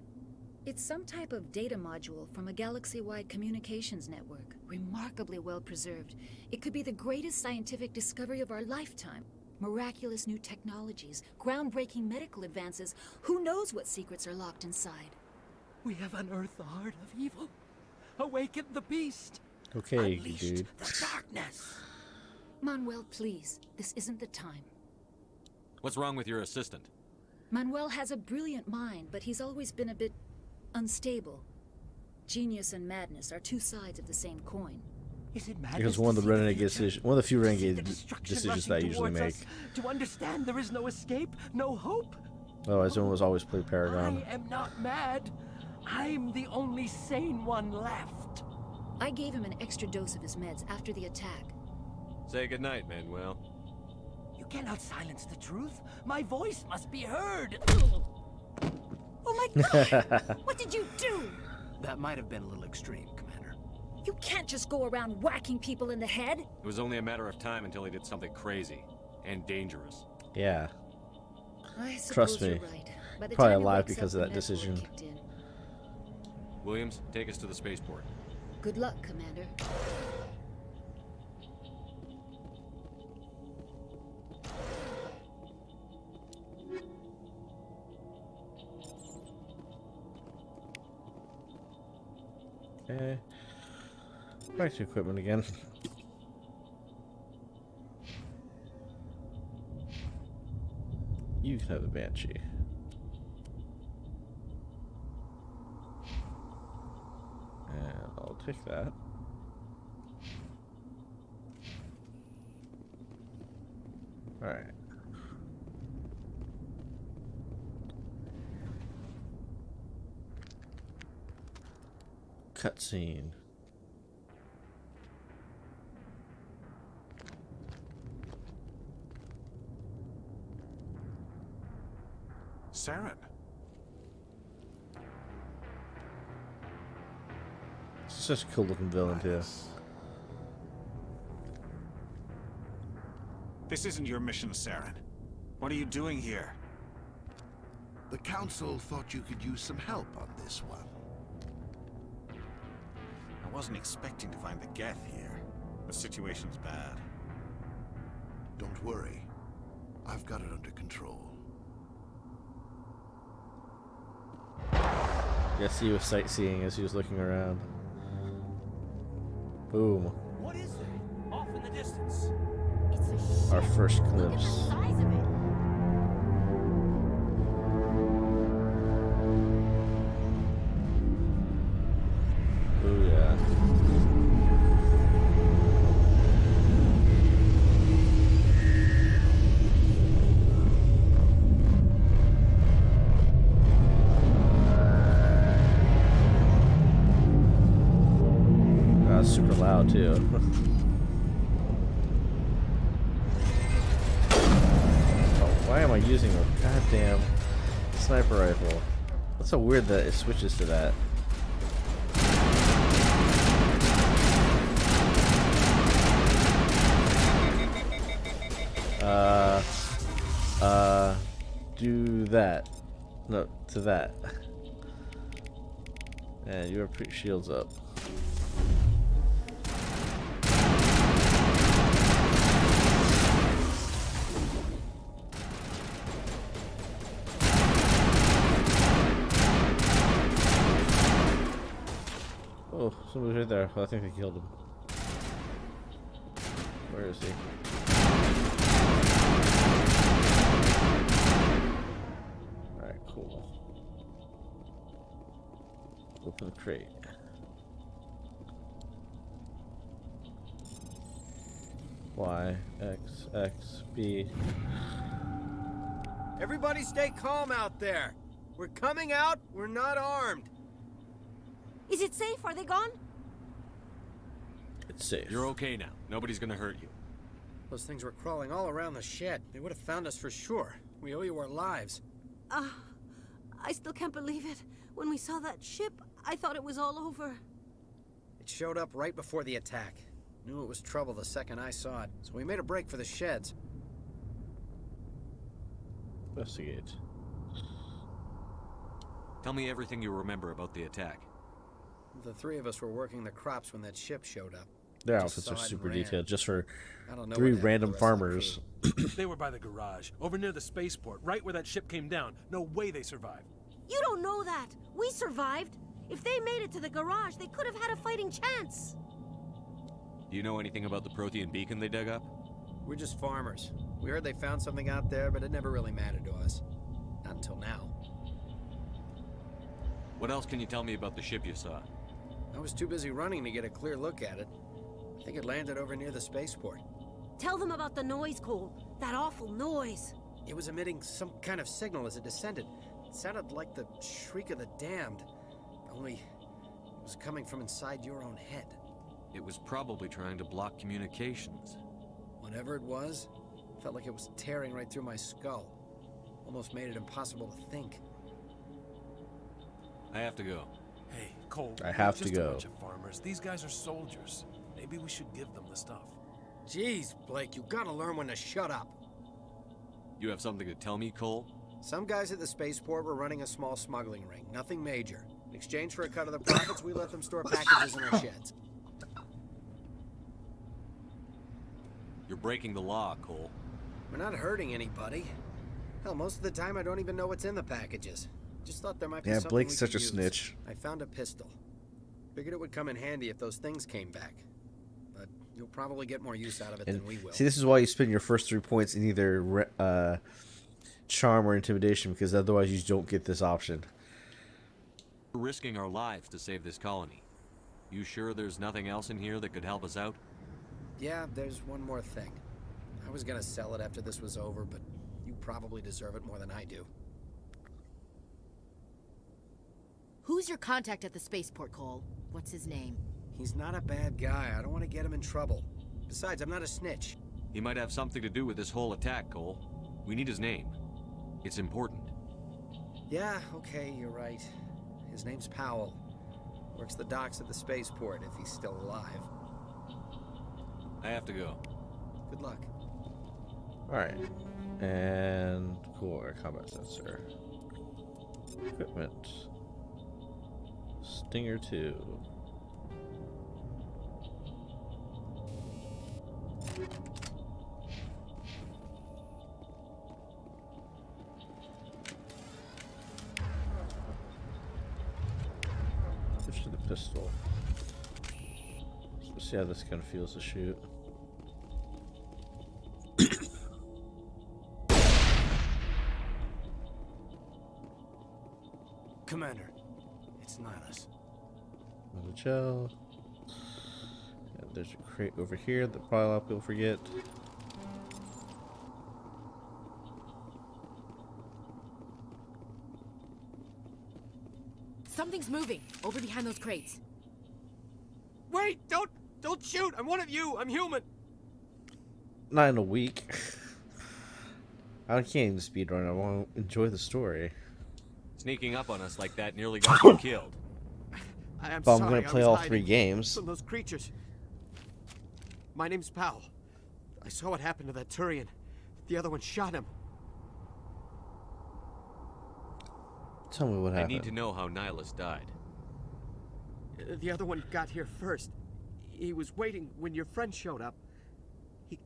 It's some type of data module from a galaxy-wide communications network. Remarkably well preserved. It could be the greatest scientific discovery of our lifetime. Miraculous new technologies, groundbreaking medical advances. Who knows what secrets are locked inside? We have unearthed the heart of evil. Awakened the beast. Okay, Unleashed dude. the darkness. Manuel, please. This isn't the time. What's wrong with your assistant? Manuel has a brilliant mind, but he's always been a bit unstable. Genius and madness are two sides of the same coin. Is it madness Because one of the renegade decisions, one of the few to see renegade the destruction decisions that I rushing usually towards make. us, to understand there is no escape, no hope? Otherwise, everyone was always play Paragon. I am not mad. I'm the only sane one left. I gave him an extra dose of his meds after the attack. Say goodnight, Manuel. You cannot silence the truth. My voice must be heard. Oh my god! What did you do? That might have been a little extreme, Commander. You can't just go around whacking people in the head. It was only a matter of time until he did something crazy and dangerous. Yeah. I suppose Trust me. you're right. By the Probably time he alive wakes because up, of that the network decision. kicked in. Williams, take us to the spaceport. Good luck, Commander. Okay. Back to equipment again. You can have the Banshee. And I'll take that. Alright. Cutscene. Saren. Such a cool looking villain too. This isn't your mission, Saren. What are you doing here? The Council thought you could use some help on this one. I wasn't expecting to find the Geth here. The situation's bad. Don't worry. I've got it under control. Yes, he was sightseeing as he was looking around. Boom. What is that? Off in the distance. Our first glimpse. Oh yeah. Super loud too. Oh, why am I using a goddamn sniper rifle? That's so weird that it switches to that. Do that. No, to that. And your shields up. Oh, somebody's right there. Well, I think they killed him. Where is he? Alright, cool. Open the crate. Y, X, X, B. Everybody stay calm out there. We're coming out, we're not armed. Is it safe? Are they gone? It's safe. You're okay now. Nobody's gonna hurt you. Those things were crawling all around the shed. They would have found us for sure. We owe you our lives. I still can't believe it. When we saw that ship, I thought it was all over. It showed up right before the attack. Knew it was trouble the second I saw it, so we made a break for the sheds. Investigate. Tell me everything you remember about the attack. The three of us were working the crops when that ship showed up. Their Just outfits saw are it and super ran. detailed, just for I don't know 3 what happened to random the rest of the farmers. They were by the garage, over near the spaceport, right where that ship came down. No way they survived. You don't know that. We survived. If they made it to the garage, they could have had a fighting chance. Do you know anything about the Prothean beacon they dug up? We're just farmers. We heard they found something out there, but it never really mattered to us. Not until now. What else can you tell me about the ship you saw? I was too busy running to get a clear look at it. I think it landed over near the spaceport. Tell them about the noise, Cole. That awful noise. It was emitting some kind of signal as it descended. It sounded like the shriek of the damned, only it was coming from inside your own head. It was probably trying to block communications. Whatever it was, felt like it was tearing right through my skull. Almost made it impossible to think. I have to go. Hey, Cole. I have we're just to go. A bunch of farmers. These guys are soldiers. Maybe we should give them the stuff. Jeez, Blake, you gotta learn when to shut up. You have something to tell me, Cole? Some guys at the spaceport were running a small smuggling ring. Nothing major. In exchange for a cut of the profits, we let them store packages in our sheds. You're breaking the law, Cole. We're not hurting anybody. Hell, most of the time I don't even know what's in the packages. Just thought there might be something Blake's we such could a use. snitch. I found a pistol. Figured it would come in handy if those things came back. But you'll probably get more use out of it And than we will. see, this is why you spend your first 3 points in either charm or intimidation, because otherwise you don't get this option. We're risking our lives to save this colony. You sure there's nothing else in here that could help us out? Yeah, there's one more thing. I was gonna sell it after this was over, but you probably deserve it more than I do. Who's your contact at the spaceport, Cole? What's his name? He's not a bad guy. I don't want to get him in trouble. Besides, I'm not a snitch. He might have something to do with this whole attack, Cole. We need his name. It's important. Yeah, okay, you're right. His name's Powell. Works the docks at the spaceport, if he's still alive. I have to go. Good luck. Alright. And core combat sensor. Equipment. Stinger 2. Switch to the pistol. Let's see how this gun feels to shoot. Commander, it's Nihilus. Another gel. And there's a crate over here that probably a lot of people forget. Something's moving over behind those crates. Wait! Don't shoot! I'm one of you! I'm human! Not in a week. I can't even speedrun. I want to enjoy the story. Sneaking up on us like that nearly got you killed. I'm But I'm sorry, going to play I was all hiding 3 games. From those creatures. My name's Powell. I saw what happened to that Turian. The other one shot him. Tell me what I happened. need to know how Nihilus died. The other one got here first. He was waiting when your friend showed up.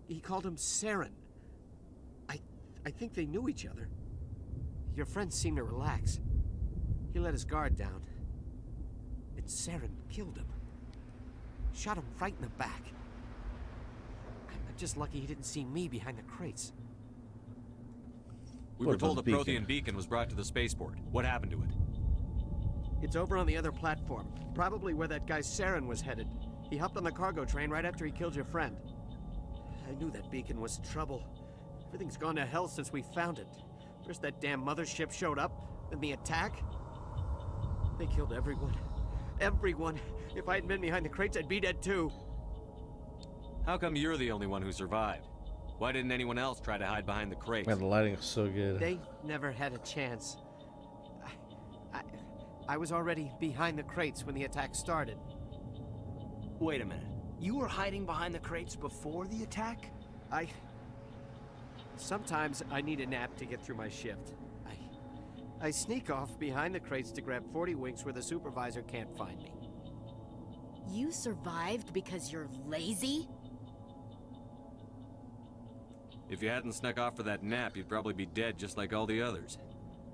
He called him Saren. I think they knew each other. Your friend seemed to relax. He let his guard down. And Saren killed him. Shot him right in the back. I'm just lucky he didn't see me behind the crates. We What were told a about the Prothean beacon was brought to the spaceport. What happened to it? It's over on the other platform. Probably where that guy Saren was headed. He hopped on the cargo train right after he killed your friend. I knew that beacon was trouble. Everything's gone to hell since we found it. First that damn mothership showed up, then the attack. They killed everyone. Everyone. If I had been behind the crates, I'd be dead too. How come you're the only one who survived? Why didn't anyone else try to hide behind the crates? Man, the lighting is so good. They never had a chance. I was already behind the crates when the attack started. Wait a minute. You were hiding behind the crates before the attack? Sometimes I need a nap to get through my shift. I sneak off behind the crates to grab 40 winks where the supervisor can't find me. You survived because you're lazy? If you hadn't snuck off for that nap, you'd probably be dead just like all the others.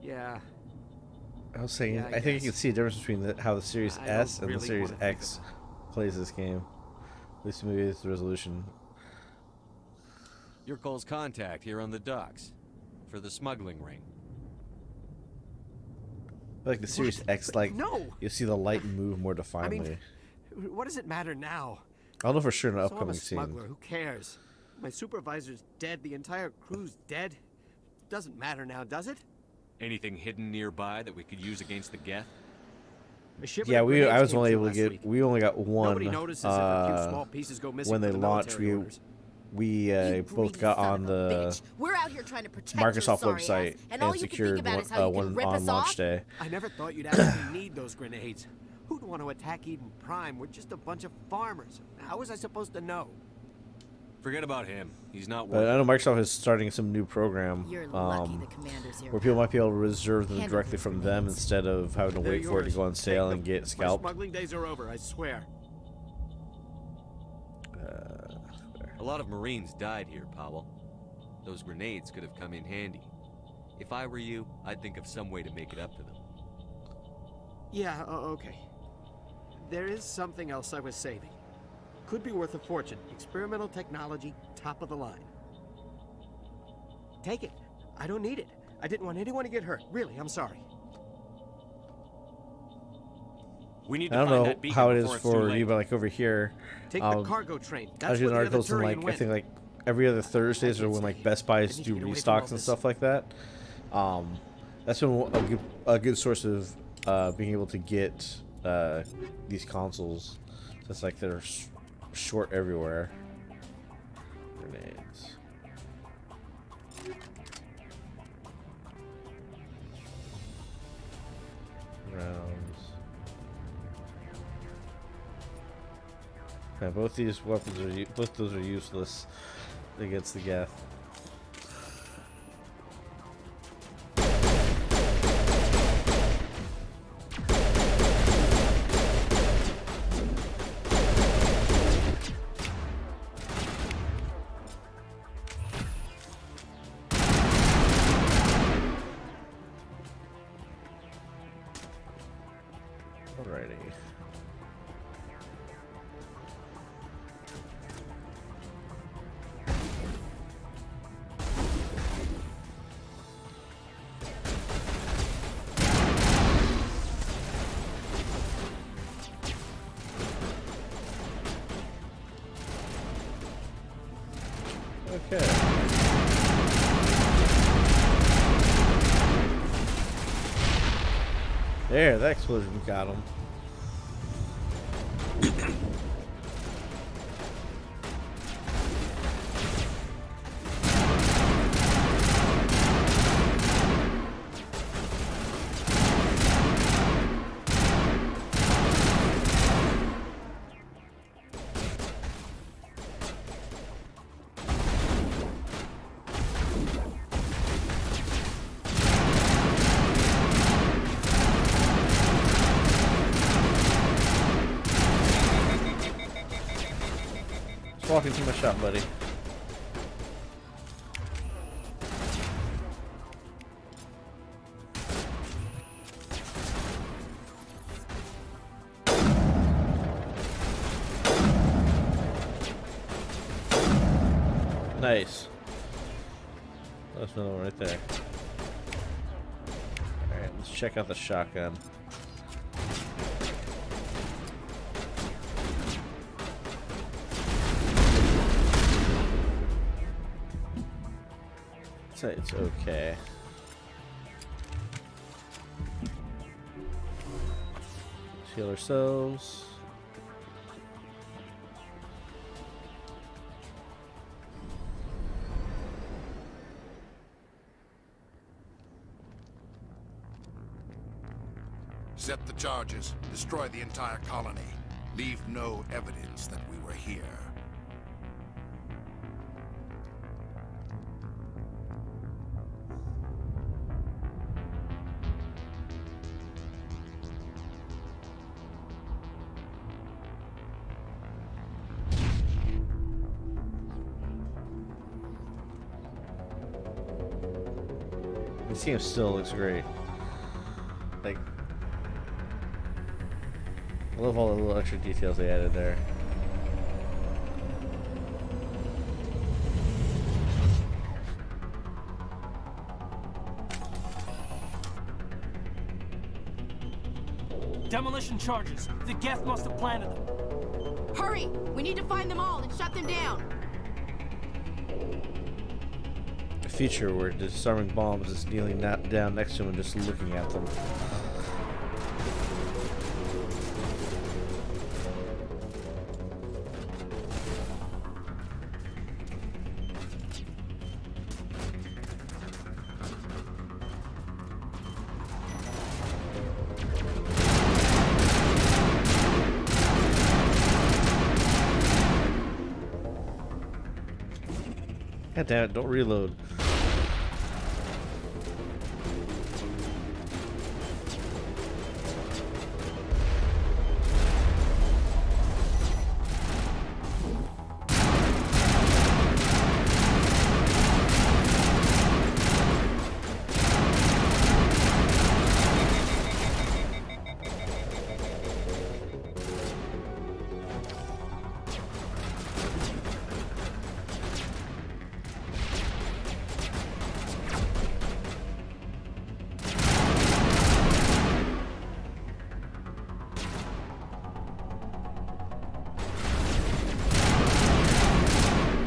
Yeah. I was saying, Yeah, I think you can see a difference between how the Series I S don't and the really Series wanna think X plays this game. At least maybe it's the resolution. You're Cole's contact here on the docks. For the smuggling ring. Like the Series X, like No! you see the light move more definedly. What does it matter now? I don't know for sure in an So I'm upcoming a scene. smuggler. Who cares? My supervisor's dead. The entire crew's dead. Doesn't matter now, does it? Anything hidden nearby that we could use against the Geth? A shipment Yeah, of I grenades was came only through able to last get. week. We only got one. Nobody notices if a few small pieces go missing when they from the launched, military orders. we both got on the We're out here trying to protect Microsoft your sorry website ass, and all you can secured think about one, is how you one can rip on us launch off? day. I never thought you'd actually need those grenades. Who'd want to attack Eden Prime? We're just a bunch of farmers. How was I supposed to know? Forget about him. He's not But worth I know Microsoft is starting some new program You're lucky the commander's here. where people might be able to reserve them Handle directly these from them instead of having to They're wait for it to yours. go on sale Take and them. get My scalped. smuggling days are over, I swear. A lot of Marines died here, Powell. Those grenades could have come in handy. If I were you, I'd think of some way to make it up to them. Yeah, okay. There is something else I was saving. Could be worth a fortune. Experimental technology, top of the line. Take it. I don't need it. I didn't want anyone to get hurt. Really, I'm sorry. We need I to don't find know that beacon how it is before it's too for late. you, but like over here, Take the cargo train. I was That's reading where the other articles and like Turian I went. think like every other Thursdays or when like Best Buys do get away from all restocks and this. stuff like that. That's been a good source of being able to get these consoles. Since like they're short everywhere. Grenades. Rounds. Yeah, both these weapons are both those are useless against the Geth. Alrighty. Okay. There, that explosion got him. Just walking through my shop, buddy. Nice. That's another one right there. Alright, let's check out the shotgun. It's okay. Let's heal ourselves. Set the charges. Destroy the entire colony. Leave no evidence that we were here. This game still looks great. Like, I love all the little extra details they added there. Demolition charges. The Geth must have planted them. Hurry! We need to find them all and shut them down. A feature where disarming bombs is kneeling down next to him and just looking at them. God damn it, don't reload.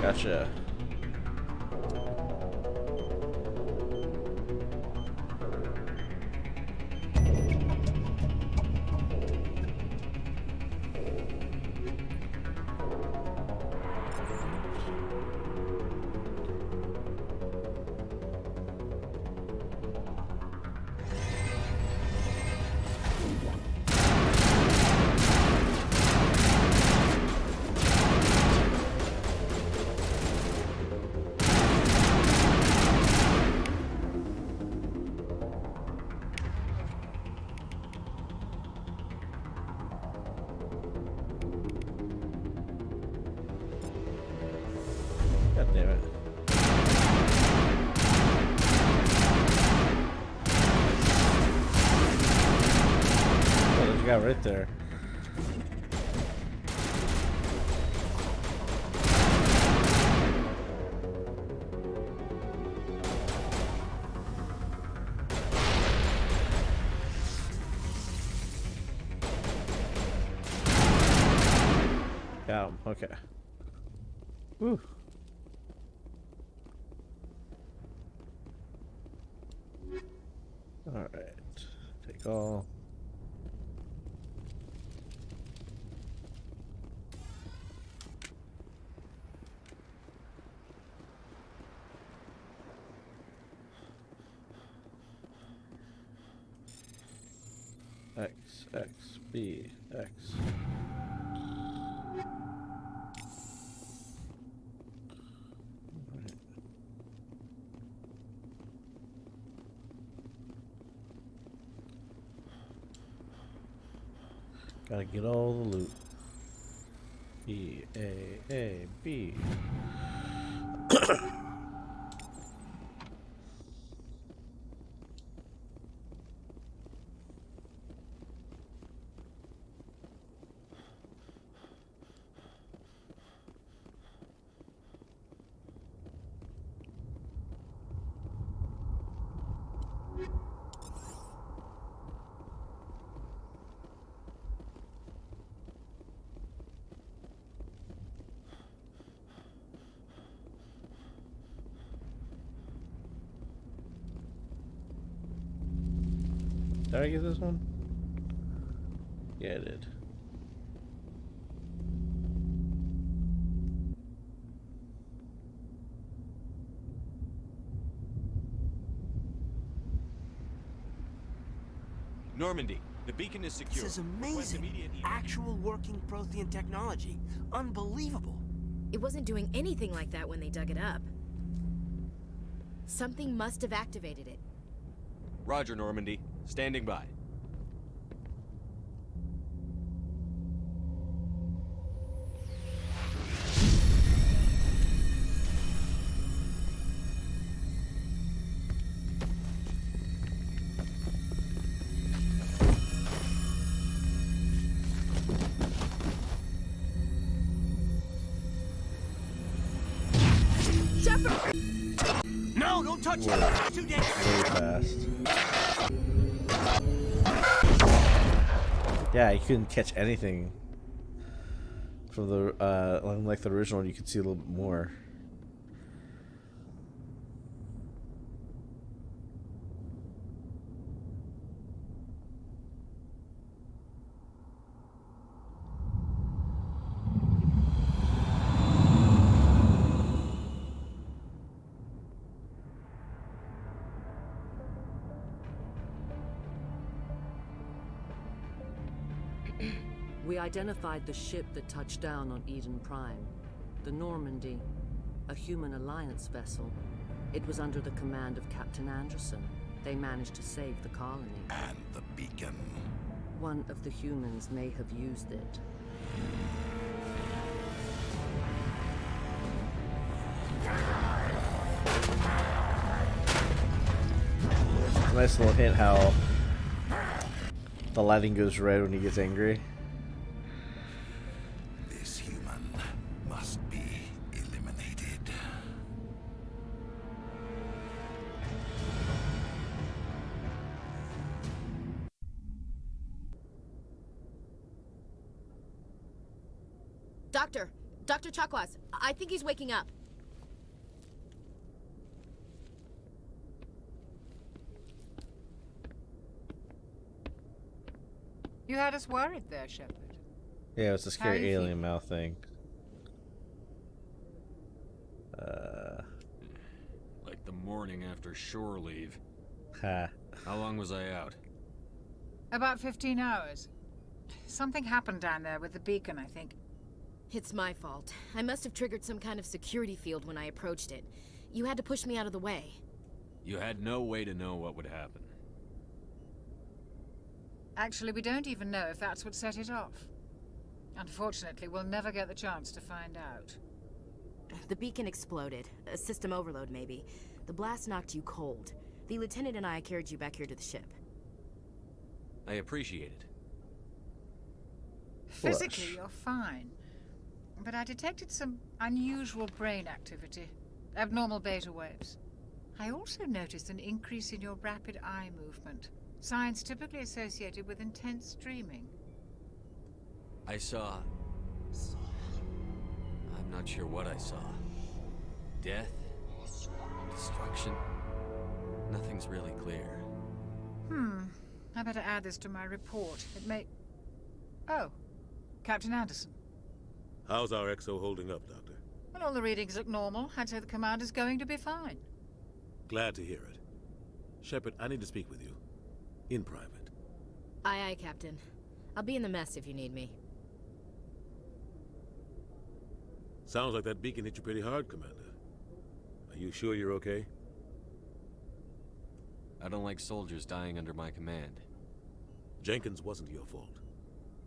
Gotcha. God damn it. Oh, there's a guy right there. Got him. Okay. Woo. Alright, take all. X, X, B, X. Gotta get all the loot. E, A, B. Did I get this one? Yeah, I did. Normandy, the beacon is secure. This is amazing. Actual working Prothean technology. Unbelievable. It wasn't doing anything like that when they dug it up. Something must have activated it. Roger, Normandy. Standing by. No, don't touch it. It's too dangerous. Very fast. Yeah, you couldn't catch anything from the unlike the original one. You could see a little bit more. We identified the ship that touched down on Eden Prime. The Normandy, a human alliance vessel. It was under the command of Captain Anderson. They managed to save the colony. And the beacon. One of the humans may have used it. Nice little hint how the lighting goes red when he gets angry. This human must be eliminated. Dr. Chakwas, I think he's waking up. You had us worried there, Shepard. Yeah, it's a How do scary you alien mouth thing. Like the morning after shore leave. Ha. How long was I out? About 15 hours. Something happened down there with the beacon, I think. It's my fault. I must have triggered some kind of security field when I approached it. You had to push me out of the way. You had no way to know what would happen. Actually, we don't even know if that's what set it off. Unfortunately, we'll never get the chance to find out. The beacon exploded. A system overload, maybe. The blast knocked you cold. The lieutenant and I carried you back here to the ship. I appreciate it. Physically, you're fine. But I detected some unusual brain activity. Abnormal beta waves. I also noticed an increase in your rapid eye movement. Signs typically associated with intense dreaming. I saw... I'm not sure what I saw. Death? Destruction? Nothing's really clear. I better add this to my report. It may... Oh, Captain Anderson. How's our XO holding up, Doctor? Well, all the readings look normal. I'd say the commander's going to be fine. Glad to hear it. Shepard, I need to speak with you. In private. Aye, aye, Captain. I'll be in the mess if you need me. Sounds like that beacon hit you pretty hard, Commander. Are you sure you're okay? I don't like soldiers dying under my command. Jenkins wasn't your fault.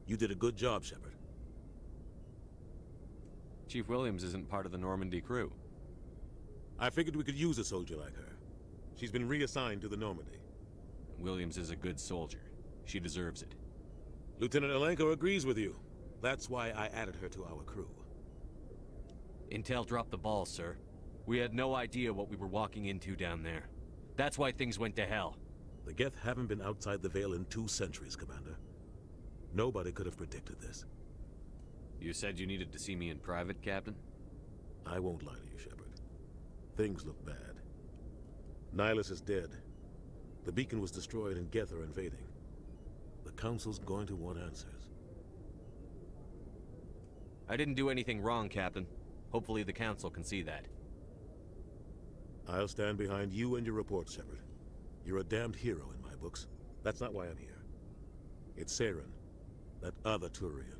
You did a good job, Shepard. Chief Williams isn't part of the Normandy crew. I figured we could use a soldier like her. She's been reassigned to the Normandy. Williams is a good soldier. She deserves it. Lieutenant Alenko agrees with you. That's why I added her to our crew. Intel dropped the ball, sir. We had no idea what we were walking into down there. That's why things went to hell. The Geth haven't been outside the Veil in 2 centuries, Commander. Nobody could have predicted this. You said you needed to see me in private, Captain? I won't lie to you, Shepard. Things look bad. Nihilus is dead. The beacon was destroyed and Geth are invading. The Council's going to want answers. I didn't do anything wrong, Captain. Hopefully the Council can see that. I'll stand behind you and your report, Shepard. You're a damned hero in my books. That's not why I'm here. It's Saren, that other Turian.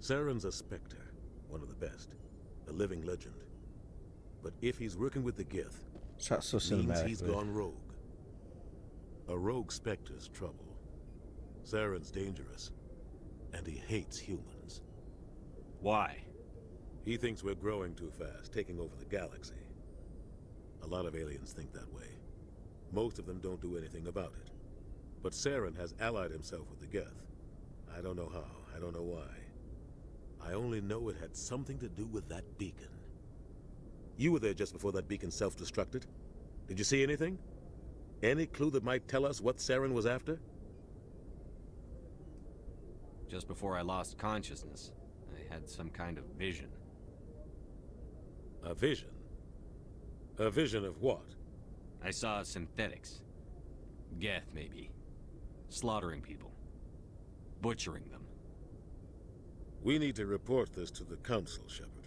Saren's a Spectre, one of the best, a living legend. But if he's working with the Geth, It's not so it means cinematic. he's gone rogue. A rogue Spectre's trouble. Saren's dangerous, and he hates humans. Why? He thinks we're growing too fast, taking over the galaxy. A lot of aliens think that way. Most of them don't do anything about it. But Saren has allied himself with the Geth. I don't know how, I don't know why. I only know it had something to do with that beacon. You were there just before that beacon self-destructed. Did you see anything? Any clue that might tell us what Saren was after? Just before I lost consciousness, I had some kind of vision. A vision? A vision of what? I saw synthetics. Geth, maybe. Slaughtering people. Butchering them. We need to report this to the Council, Shepard.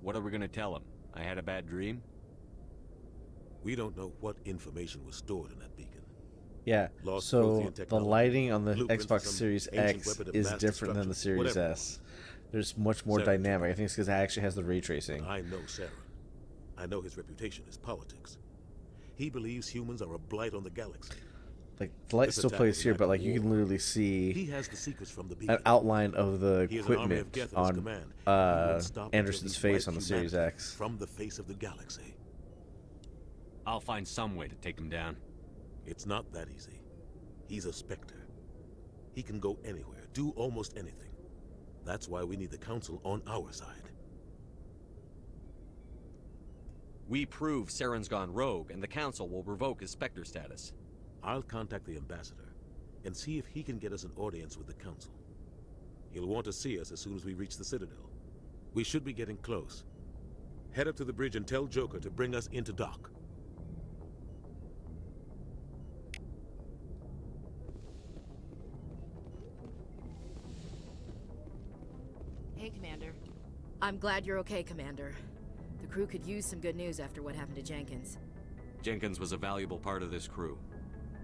What are we gonna tell them? I had a bad dream? We don't know what information was stored in that beacon. Yeah, Lost so Prothean the technology, lighting on the blueprints for Xbox some Series ancient X weapon of is mass different than the destruction, Series whatever it S. There's much more Saren dynamic. I think it's because it actually has the ray tracing. I know Saren. I know his reputation is politics. He believes humans are a blight on the galaxy. Like, the light This still attack plays was here, an but act like of you can war. literally see He has the secrets from the an beacon. outline of the He has an army of equipment Geth at his on command. He won't stop until Anderson's he's face wiped on the Series humanity X. from the face of the galaxy. I'll find some way to take him down. It's not that easy. He's a Spectre. He can go anywhere, do almost anything. That's why we need the Council on our side. We prove Saren's gone rogue, and the Council will revoke his Spectre status. I'll contact the Ambassador and see if he can get us an audience with the Council. He'll want to see us as soon as we reach the Citadel. We should be getting close. Head up to the bridge and tell Joker to bring us into dock. Hey, Commander. I'm glad you're okay, Commander. The crew could use some good news after what happened to Jenkins. Jenkins was a valuable part of this crew.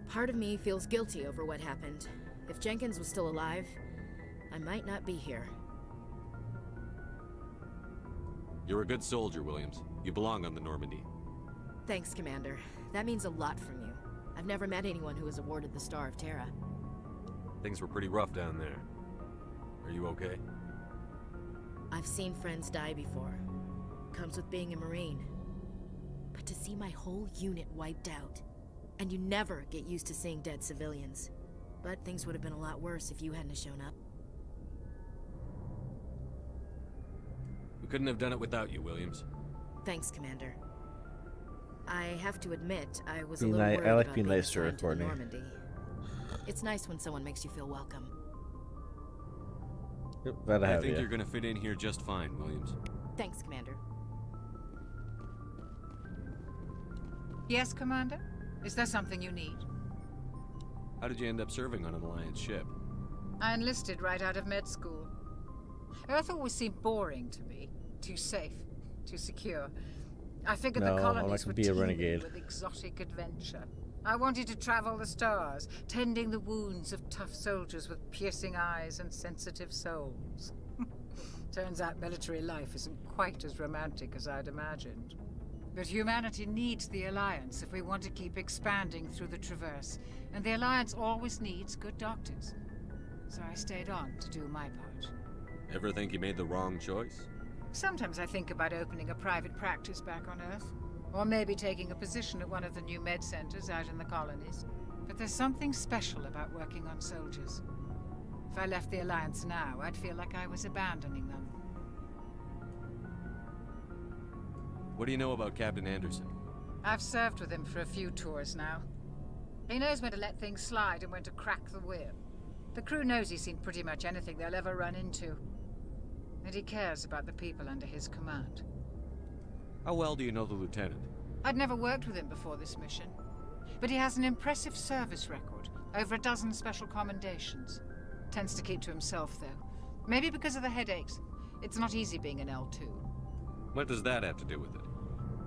Part of me feels guilty over what happened. If Jenkins was still alive, I might not be here. You're a good soldier, Williams. You belong on the Normandy. Thanks, Commander. That means a lot from you. I've never met anyone who was awarded the Star of Terra. Things were pretty rough down there. Are you okay? I've seen friends die before. Comes with being a Marine. But to see my whole unit wiped out, and you never get used to seeing dead civilians. But things would have been a lot worse if you hadn't shown up. We couldn't have done it without you, Williams. Thanks, Commander. I have to admit, I was a Be little nice- worried I like about being being nice to her, assigned to the Courtney. Normandy. It's nice when someone makes you feel welcome. Yep, glad to I have think you. you're gonna fit in here just fine, Williams. Thanks, Commander. Yes, Commander? Is there something you need? How did you end up serving on an Alliance ship? I enlisted right out of med school. Earth always seemed boring to me. Too safe, too secure. I figured No, the I colonies like to were be a teeming renegade. with exotic adventure. I wanted to travel the stars, tending the wounds of tough soldiers with piercing eyes and sensitive souls. Turns out military life isn't quite as romantic as I'd imagined. But humanity needs the Alliance if we want to keep expanding through the Traverse, and the Alliance always needs good doctors. So I stayed on to do my part. Ever think you made the wrong choice? Sometimes I think about opening a private practice back on Earth, or maybe taking a position at one of the new med centers out in the colonies. But there's something special about working on soldiers. If I left the Alliance now, I'd feel like I was abandoning them. What do you know about Captain Anderson? I've served with him for a few tours now. He knows when to let things slide and when to crack the whip. The crew knows he's seen pretty much anything they'll ever run into. And he cares about the people under his command. How well do you know the Lieutenant? I'd never worked with him before this mission. But he has an impressive service record, over a dozen special commendations. Tends to keep to himself, though. Maybe because of the headaches. It's not easy being an L2. What does that have to do with it?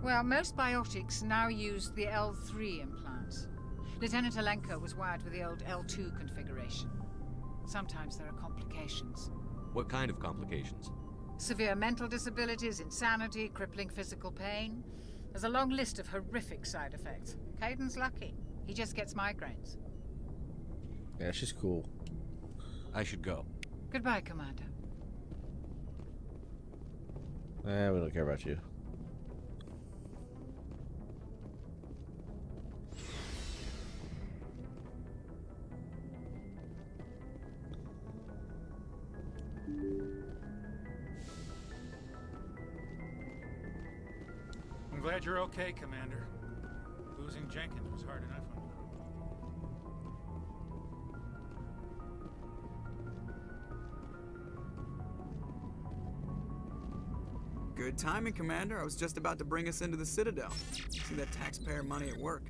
Well, most biotics now use the L3 implants. Lieutenant Alenko was wired with the old L2 configuration. Sometimes there are complications. What kind of complications? Severe mental disabilities, insanity, crippling physical pain. There's a long list of horrific side effects. Caden's lucky. He just gets migraines. Yeah, she's cool. I should go. Goodbye, Commander. We don't care about you. I'm glad you're okay, Commander. Losing Jenkins was hard enough on Good timing, Commander. I was just about to bring us into the Citadel. See that taxpayer money at work.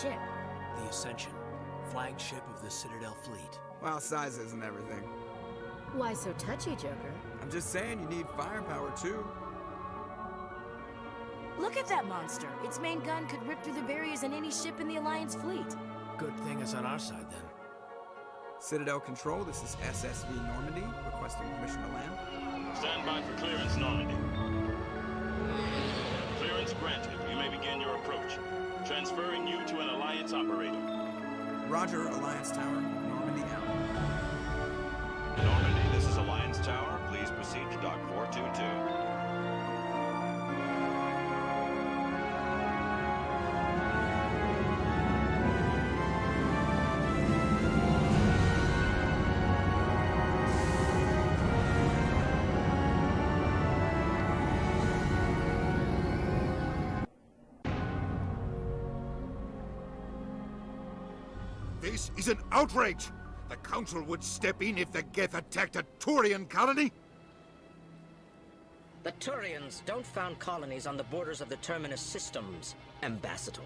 Ship. The Ascension, flagship of the Citadel fleet. Well, size isn't everything. Why so touchy, Joker? I'm just saying you need firepower too. Look at that monster. Its main gun could rip through the barriers in any ship in the Alliance fleet. Good thing it's on our side, then. Citadel Control, this is SSV Normandy, requesting permission to land. Stand by for clearance, Normandy. Clearance granted. You may begin your approach. Transferring you to an Alliance operator. Roger, Alliance Tower. Normandy out. Normandy, this is Alliance Tower. Please proceed to Dock 422. This is an outrage! The Council would step in if the Geth attacked a Turian colony? The Turians don't found colonies on the borders of the Terminus systems, Ambassador.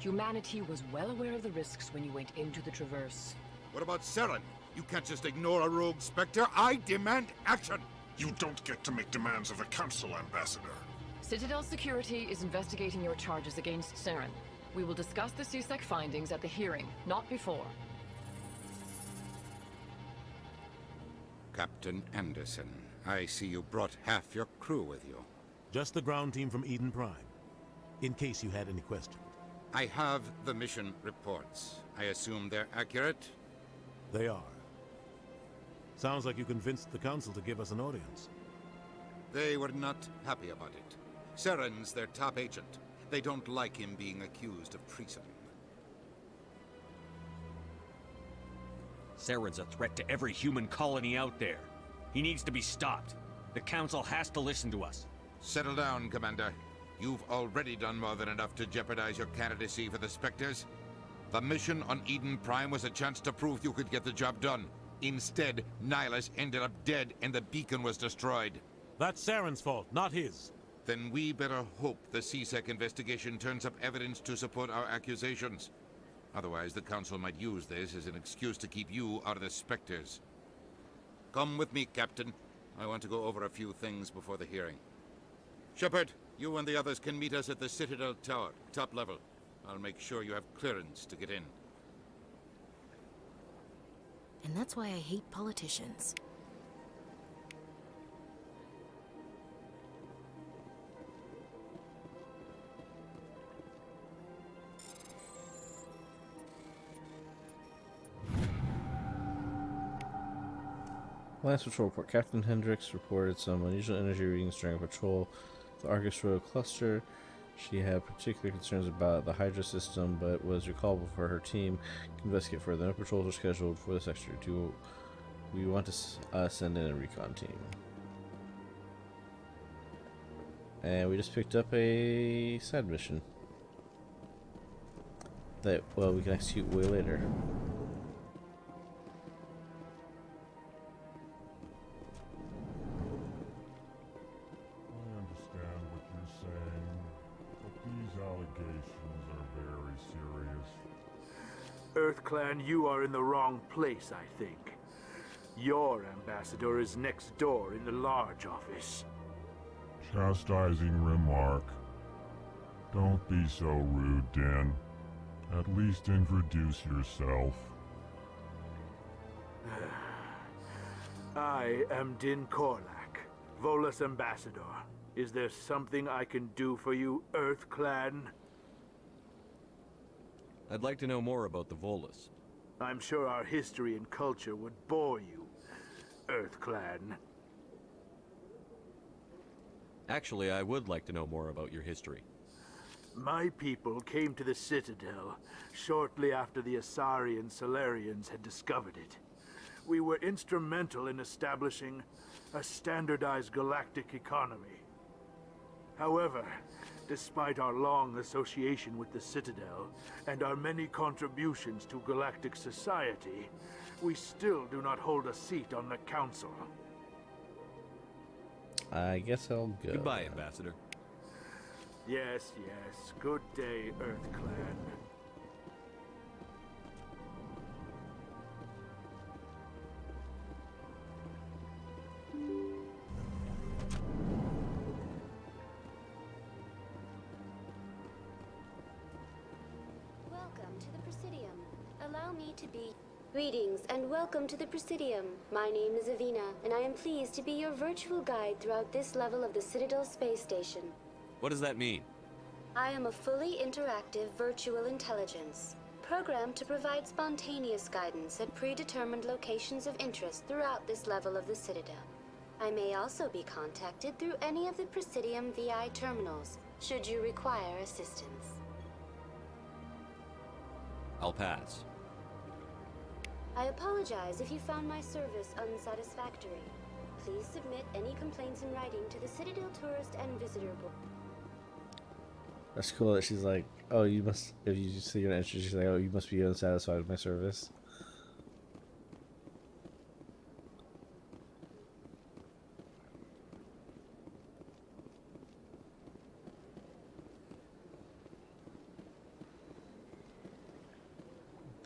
Humanity was well aware of the risks when you went into the Traverse. What about Saren? You can't just ignore a rogue Spectre. I demand action! You don't get to make demands of the Council, Ambassador. Citadel Security is investigating your charges against Saren. We will discuss the CSEC findings at the hearing, not before. Captain Anderson, I see you brought half your crew with you. Just the ground team from Eden Prime, in case you had any questions. I have the mission reports. I assume they're accurate? They are. Sounds like you convinced the Council to give us an audience. They were not happy about it. Saren's their top agent. They don't like him being accused of treason. Saren's a threat to every human colony out there. He needs to be stopped. The Council has to listen to us. Settle down, Commander. You've already done more than enough to jeopardize your candidacy for the Spectres. The mission on Eden Prime was a chance to prove you could get the job done. Instead, Nihilus ended up dead and the beacon was destroyed. That's Saren's fault, not his. Then we better hope the CSEC investigation turns up evidence to support our accusations. Otherwise, the Council might use this as an excuse to keep you out of the Spectres. Come with me, Captain. I want to go over a few things before the hearing. Shepard, you and the others can meet us at the Citadel Tower, top level. I'll make sure you have clearance to get in. And that's why I hate politicians. Last patrol report. Captain Hendricks reported some unusual energy readings during a patrol of the Argus Royal Cluster. She had particular concerns about the Hydra system, but was recallable for her team to investigate further. No patrols are scheduled for the sector. Do we want to send in a recon team? And we just picked up a side mission that, well, we can execute way later. EarthClan, you are in the wrong place, I think. Your ambassador is next door in the large office. Chastising remark. Don't be so rude, Din. At least introduce yourself. I am Din Korlak, Volus ambassador. Is there something I can do for you, EarthClan? I'd like to know more about the Volus. I'm sure our history and culture would bore you. EarthClan? Actually, I would like to know more about your history. My people came to the Citadel shortly after the Asari Solarians had discovered it. We were instrumental in establishing a standardized galactic economy. However, despite our long association with the Citadel and our many contributions to galactic society, we still do not hold a seat on the Council. I guess I'll go. Goodbye, Ambassador. Yes, yes. Good day, EarthClan. Welcome to the Presidium. Allow me to be... Greetings and welcome to the Presidium. My name is Avina, and I am pleased to be your virtual guide throughout this level of the Citadel space station. What does that mean? I am a fully interactive virtual intelligence, programmed to provide spontaneous guidance at predetermined locations of interest throughout this level of the Citadel. I may also be contacted through any of the Presidium VI terminals, should you require assistance. I'll pass. I apologize if you found my service unsatisfactory. Please submit any complaints in writing to the Citadel Tourist and Visitor Board. That's cool that she's like, oh, you must, if you see an entry, she's like, oh, you must be unsatisfied with my service.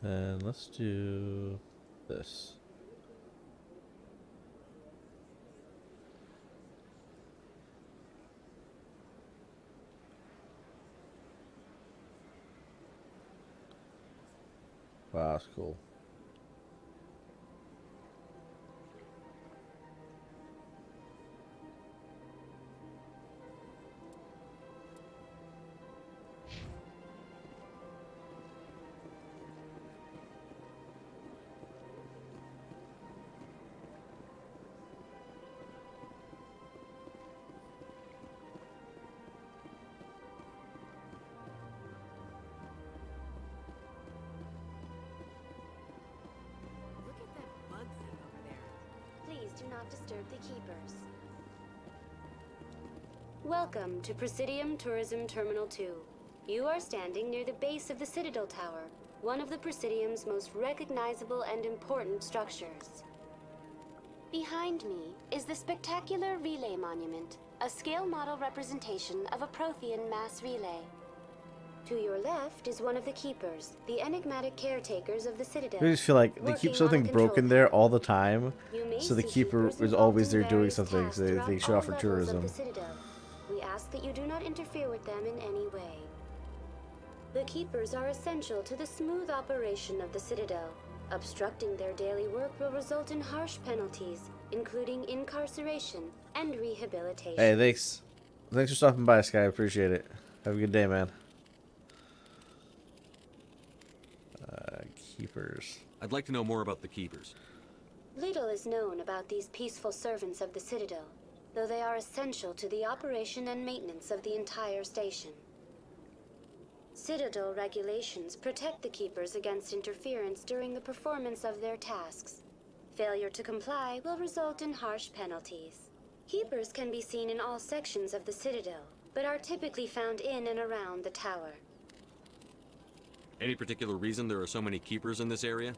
Then let's do this. Wow, that's cool. Do not disturb the keepers. Welcome to Presidium Tourism Terminal 2. You are standing near the base of the Citadel Tower, one of the Presidium's most recognizable and important structures. Behind me is the spectacular Relay Monument, a scale model representation of a Prothean mass relay. To your left is one of the keepers, the enigmatic caretakers of the Citadel. I just feel like they keep something broken there all the time, so the keeper is always there doing something, so they show off for tourism. We ask that you do not interfere with them in any way. The keepers are essential to the smooth operation of the Citadel. Obstructing their daily work will result in harsh penalties, including incarceration and rehabilitation. Hey, thanks. Thanks for stopping by, Sky. I appreciate it. Have a good day, man. Keepers. I'd like to know more about the Keepers. Little is known about these peaceful servants of the Citadel, though they are essential to the operation and maintenance of the entire station. Citadel regulations protect the Keepers against interference during the performance of their tasks. Failure to comply will result in harsh penalties. Keepers can be seen in all sections of the Citadel, but are typically found in and around the tower. Any particular reason there are so many Keepers in this area?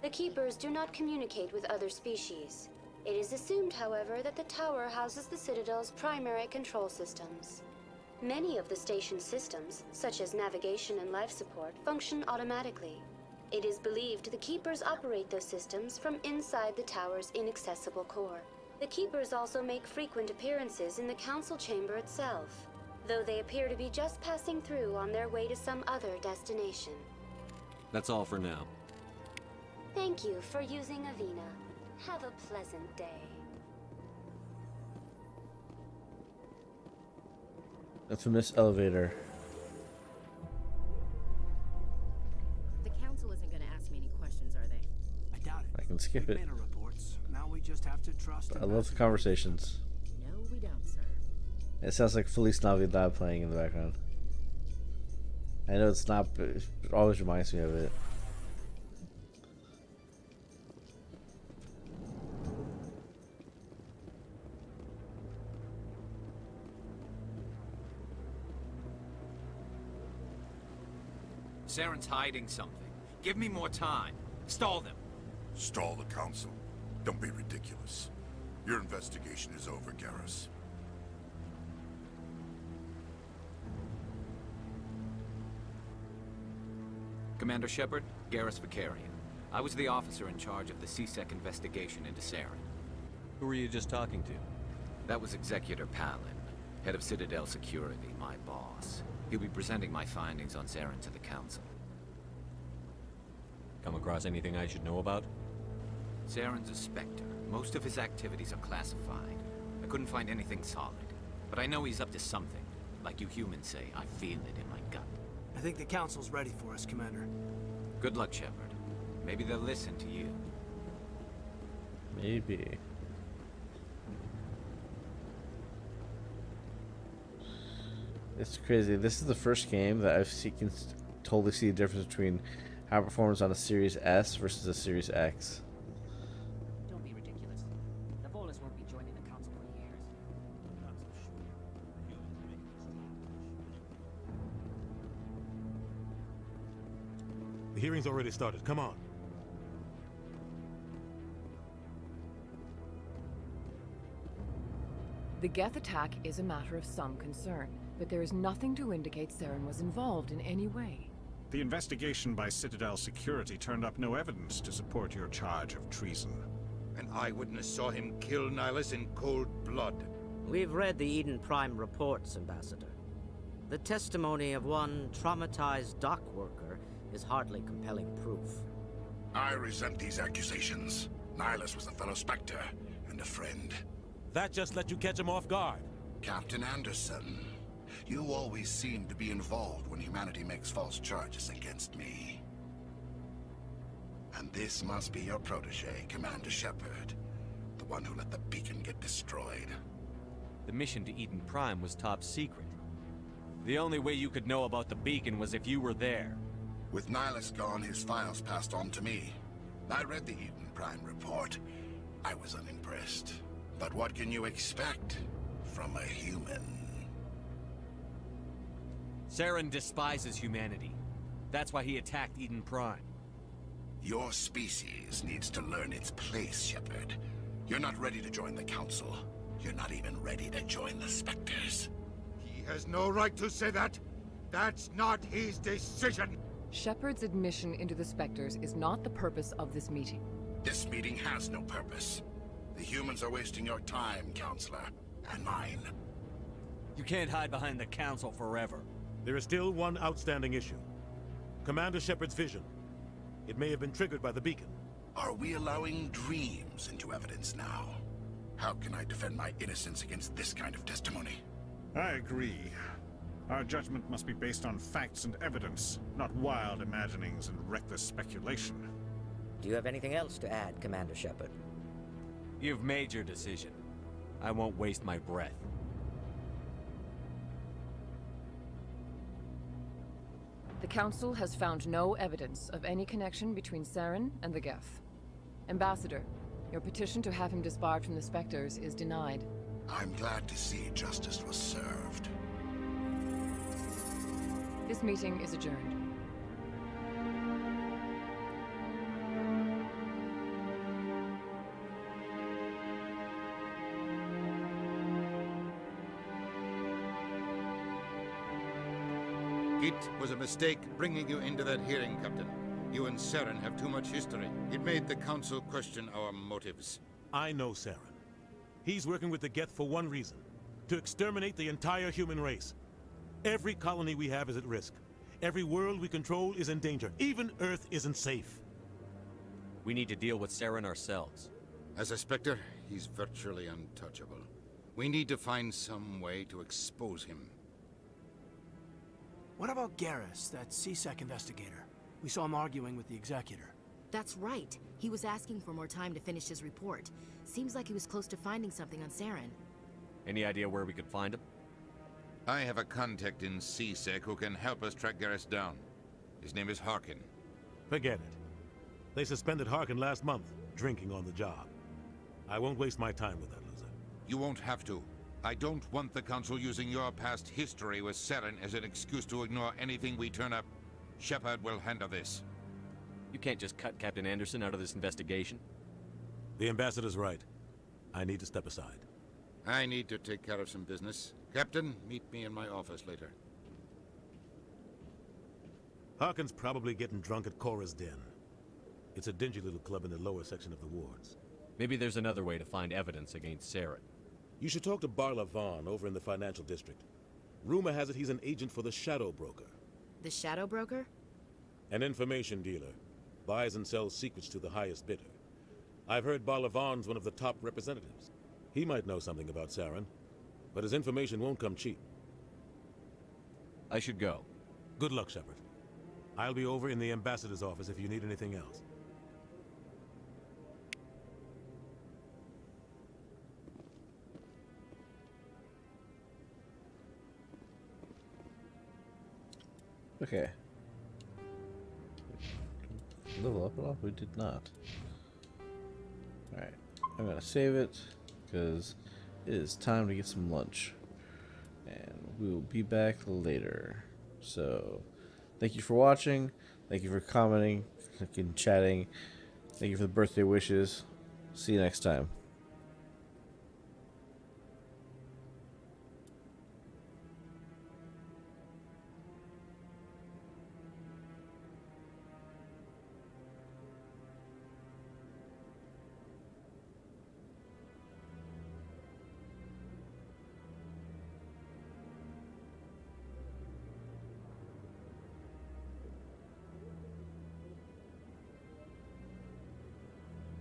The Keepers do not communicate with other species. It is assumed, however, that the tower houses the Citadel's primary control systems. Many of the station's systems, such as navigation and life support, function automatically. It is believed the Keepers operate those systems from inside the tower's inaccessible core. The Keepers also make frequent appearances in the Council chamber itself, though they appear to be just passing through on their way to some other destination. That's all for now. Thank you for using Avina. Have a pleasant day. Infamous elevator. The council isn't going to ask me any questions, are they? I doubt it. I can skip We it. made our reports. Now we just just have to trust. I love the conversations. No, we don't, sir. It sounds like Feliz Navidad playing in the background. I know it's not, but it always reminds me of it. Saren's hiding something. Give me more time. Stall them. Stall the council? Don't be ridiculous. Your investigation is over, Garrus. Commander Shepard, Garrus Vakarian. I was the officer in charge of the C-Sec investigation into Saren. Who were you just talking to? That was Executor Palin, head of Citadel Security, my boss. He'll be presenting my findings on Saren to the Council. Come across anything I should know about? Saren's a Spectre. Most of his activities are classified. I couldn't find anything solid. But I know he's up to something. Like you humans say, I feel it in my gut. I think the council's ready for us, Commander. Good luck, Shepard. Maybe they'll listen to you. Maybe. It's crazy. This is the first game that can totally see the difference between how it performs on a Series S versus a Series X. Don't be ridiculous. The Volus won't be joining the council for years. The hearing's already started. Come on. The Geth attack is a matter of some concern, but there is nothing to indicate Saren was involved in any way. The investigation by Citadel Security turned up no evidence to support your charge of treason. An eyewitness saw him kill Nihilus in cold blood. We've read the Eden Prime reports, Ambassador. The testimony of one traumatized dock worker is hardly compelling proof. I resent these accusations. Nihilus was a fellow Spectre and a friend. That just let you catch him off guard. Captain Anderson, you always seem to be involved when humanity makes false charges against me. And this must be your protege, Commander Shepard. The one who let the beacon get destroyed. The mission to Eden Prime was top secret. The only way you could know about the beacon was if you were there. With Nihilus gone, his files passed on to me. I read the Eden Prime report. I was unimpressed. But what can you expect from a human? Saren despises humanity. That's why he attacked Eden Prime. Your species needs to learn its place, Shepard. You're not ready to join the Council. You're not even ready to join the Spectres. He has no right to say that. That's not his decision. Shepard's admission into the Spectres is not the purpose of this meeting. This meeting has no purpose. The humans are wasting your time, Counselor, and mine. You can't hide behind the Council forever. There is still one outstanding issue. Commander Shepard's vision. It may have been triggered by the beacon. Are we allowing dreams into evidence now? How can I defend my innocence against this kind of testimony? I agree. Our judgment must be based on facts and evidence, not wild imaginings and reckless speculation. Do you have anything else to add, Commander Shepard? You've made your decision. I won't waste my breath. The Council has found no evidence of any connection between Saren and the Geth. Ambassador, your petition to have him disbarred from the Spectres is denied. I'm glad to see justice was served. This meeting is adjourned. It was a mistake bringing you into that hearing, Captain. You and Saren have too much history. It made the Council question our motives. I know Saren. He's working with the Geth for one reason. To exterminate the entire human race. Every colony we have is at risk. Every world we control is in danger. Even Earth isn't safe. We need to deal with Saren ourselves. As a Spectre, he's virtually untouchable. We need to find some way to expose him. What about Garrus, that C-Sec investigator? We saw him arguing with the Executor. That's right. He was asking for more time to finish his report. Seems like he was close to finding something on Saren. Any idea where we could find him? I have a contact in CSEC who can help us track Garrus down. His name is Harkin. Forget it. They suspended Harkin last month, drinking on the job. I won't waste my time with that loser. You won't have to. I don't want the Council using your past history with Saren as an excuse to ignore anything we turn up. Shepard will handle this. You can't just cut Captain Anderson out of this investigation. The ambassador's right. I need to step aside. I need to take care of some business. Captain, meet me in my office later. Harkin's probably getting drunk at Cora's Den. It's a dingy little club in the lower section of the wards. Maybe there's another way to find evidence against Saren. You should talk to Barla Vaughn over in the financial district. Rumor has it he's an agent for the Shadow Broker. The Shadow Broker? An information dealer. Buys and sells secrets to the highest bidder. I've heard Barla Vaughn's one of the top representatives. He might know something about Saren, but his information won't come cheap. I should go. Good luck, Shepard. I'll be over in the ambassador's office if you need anything else. Okay. Level up at all? We did not. Alright. I'm gonna save it because it is time to get some lunch. And we will be back later. So, thank you for watching. Thank you for commenting, clicking, chatting. Thank you for the birthday wishes. See you next time.